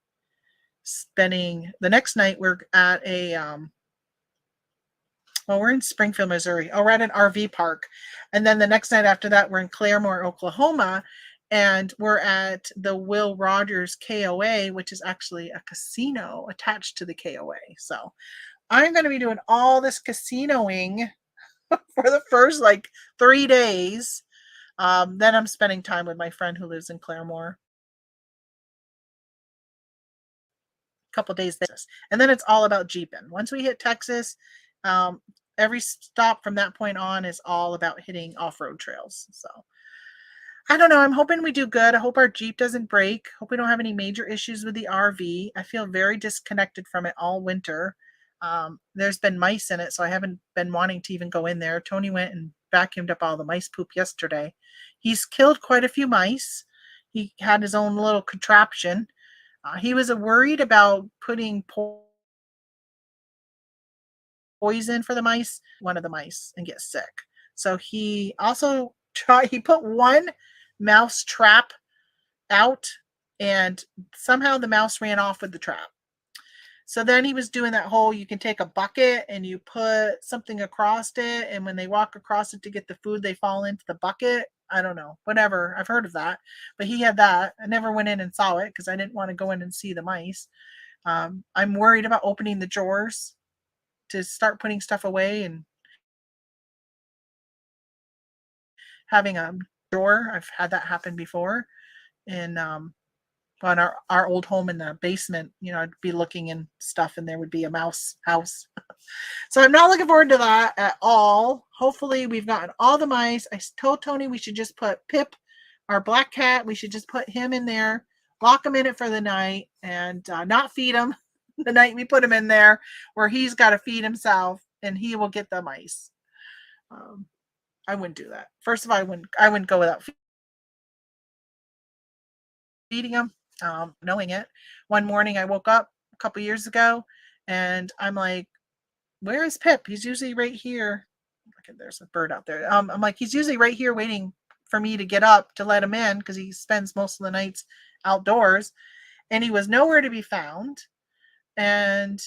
spending the next night. We're at we're in Springfield, Missouri. We're at an RV park, and then the next night after that, we're in Claremore, Oklahoma, and we're at the Will Rogers KOA, which is actually a casino attached to the KOA. So I'm going to be doing all this casinoing for the first 3 days. Then I'm spending time with my friend who lives in Claremore. A couple days there. And then it's all about Jeeping. Once we hit Texas, every stop from that point on is all about hitting off-road trails. So I don't know. I'm hoping we do good. I hope our Jeep doesn't break. Hope we don't have any major issues with the RV. I feel very disconnected from it all winter. There's been mice in it, so I haven't been wanting to even go in there. Tony went and vacuumed up all the mice poop yesterday. He's killed quite a few mice. He had his own little contraption. He was worried about putting poison for the mice, one of the mice, and get sick. So he also he put one mouse trap out, and somehow the mouse ran off with the trap. So then he was doing that whole, you can take a bucket and you put something across it, and when they walk across it to get the food, they fall into the bucket. I don't know, whatever. I've heard of that, but he had that. I never went in and saw it because I didn't want to go in and see the mice. I'm worried about opening the drawers to start putting stuff away, and having a drawer. I've had that happen before. And on our old home in the basement, you know, I'd be looking in stuff and there would be a mouse house. So I'm not looking forward to that at all. Hopefully we've gotten all the mice. I told Tony we should just put Pip, our black cat, we should just put him in there, lock him in it for the night, and not feed him the night we put him in there, where he's got to feed himself and he will get the mice. I wouldn't do that. First of all, I wouldn't go without feeding him, knowing it. One morning I woke up a couple years ago and I'm like, where is Pip? He's usually right here. Okay, there's a bird out there. I'm like, he's usually right here waiting for me to get up to let him in because he spends most of the nights outdoors. And he was nowhere to be found. And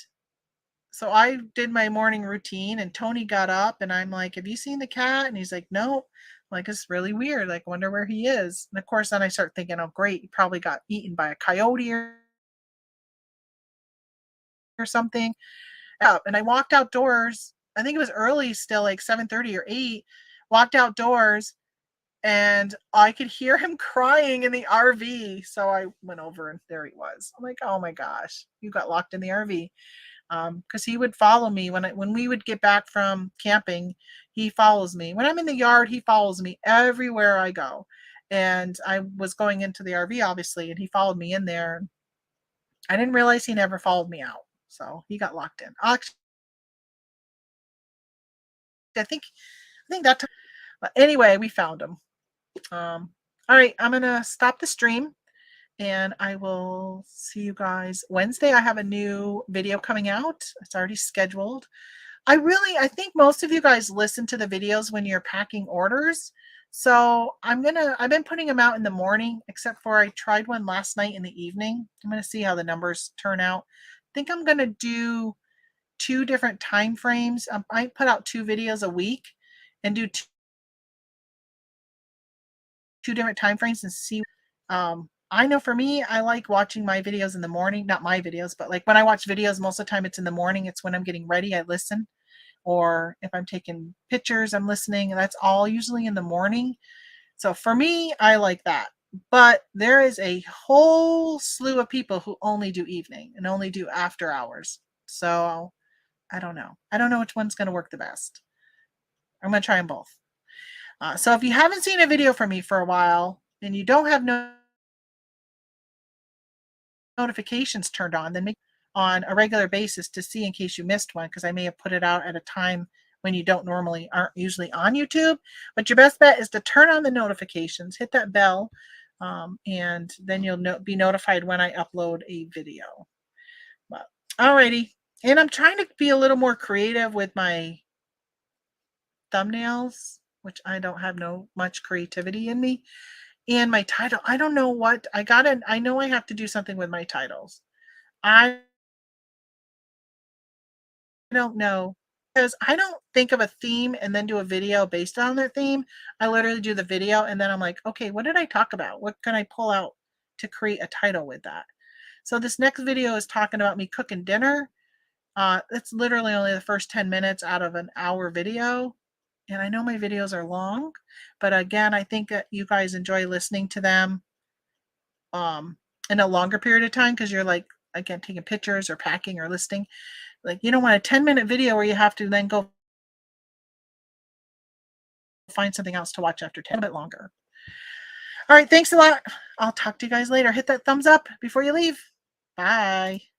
so I did my morning routine and Tony got up and I'm like, have you seen the cat? And he's like, no. I'm like, it's really weird. Like, wonder where he is. And of course, then I start thinking, oh, great. He probably got eaten by a coyote or something. And I walked outdoors. I think it was early still, like 7:30 or 8. Walked outdoors and I could hear him crying in the RV. So I went over and there he was. I'm like, oh my gosh, you got locked in the RV. Because he would follow me when we would get back from camping. He follows me when I'm in the yard. He follows me everywhere I go, and I was going into the RV obviously, and he followed me in there. I didn't realize he never followed me out, so he got locked in. Actually, I think that. But anyway, we found him. All right, I'm gonna stop the stream. And I will see you guys Wednesday. I have a new video coming out. It's already scheduled. I think most of you guys listen to the videos when you're packing orders. So I've been putting them out in the morning, except for I tried one last night in the evening. I'm going to see how the numbers turn out. I think I'm going to do 2 different time frames. I put out 2 videos a week and do 2 different time frames and see. I know for me, I like watching my videos in the morning, not my videos, but like when I watch videos, most of the time it's in the morning. It's when I'm getting ready, I listen. Or if I'm taking pictures, I'm listening. And that's all usually in the morning. So for me, I like that. But there is a whole slew of people who only do evening and only do after hours. So I don't know. I don't know which one's going to work the best. I'm going to try them both. So if you haven't seen a video from me for a while and you don't have notifications turned on, then make on a regular basis to see in case you missed one, because I may have put it out at a time when you aren't usually on YouTube. But your best bet is to turn on the notifications, hit that bell, and then you'll be notified when I upload a video. But alrighty, and I'm trying to be a little more creative with my thumbnails, which I don't have much creativity in me. And my title, I don't know what I know I have to do something with my titles. I don't know, because I don't think of a theme and then do a video based on that theme. I literally do the video and then I'm like, okay, what did I talk about? What can I pull out to create a title with that? So this next video is talking about me cooking dinner. It's literally only the first 10 minutes out of an hour video. And I know my videos are long, but again, I think that you guys enjoy listening to them in a longer period of time, because you're like, again, taking pictures or packing or listing. Like, you don't want a 10-minute video where you have to then go find something else to watch after 10, a bit longer. All right, thanks a lot. I'll talk to you guys later. Hit that thumbs up before you leave. Bye.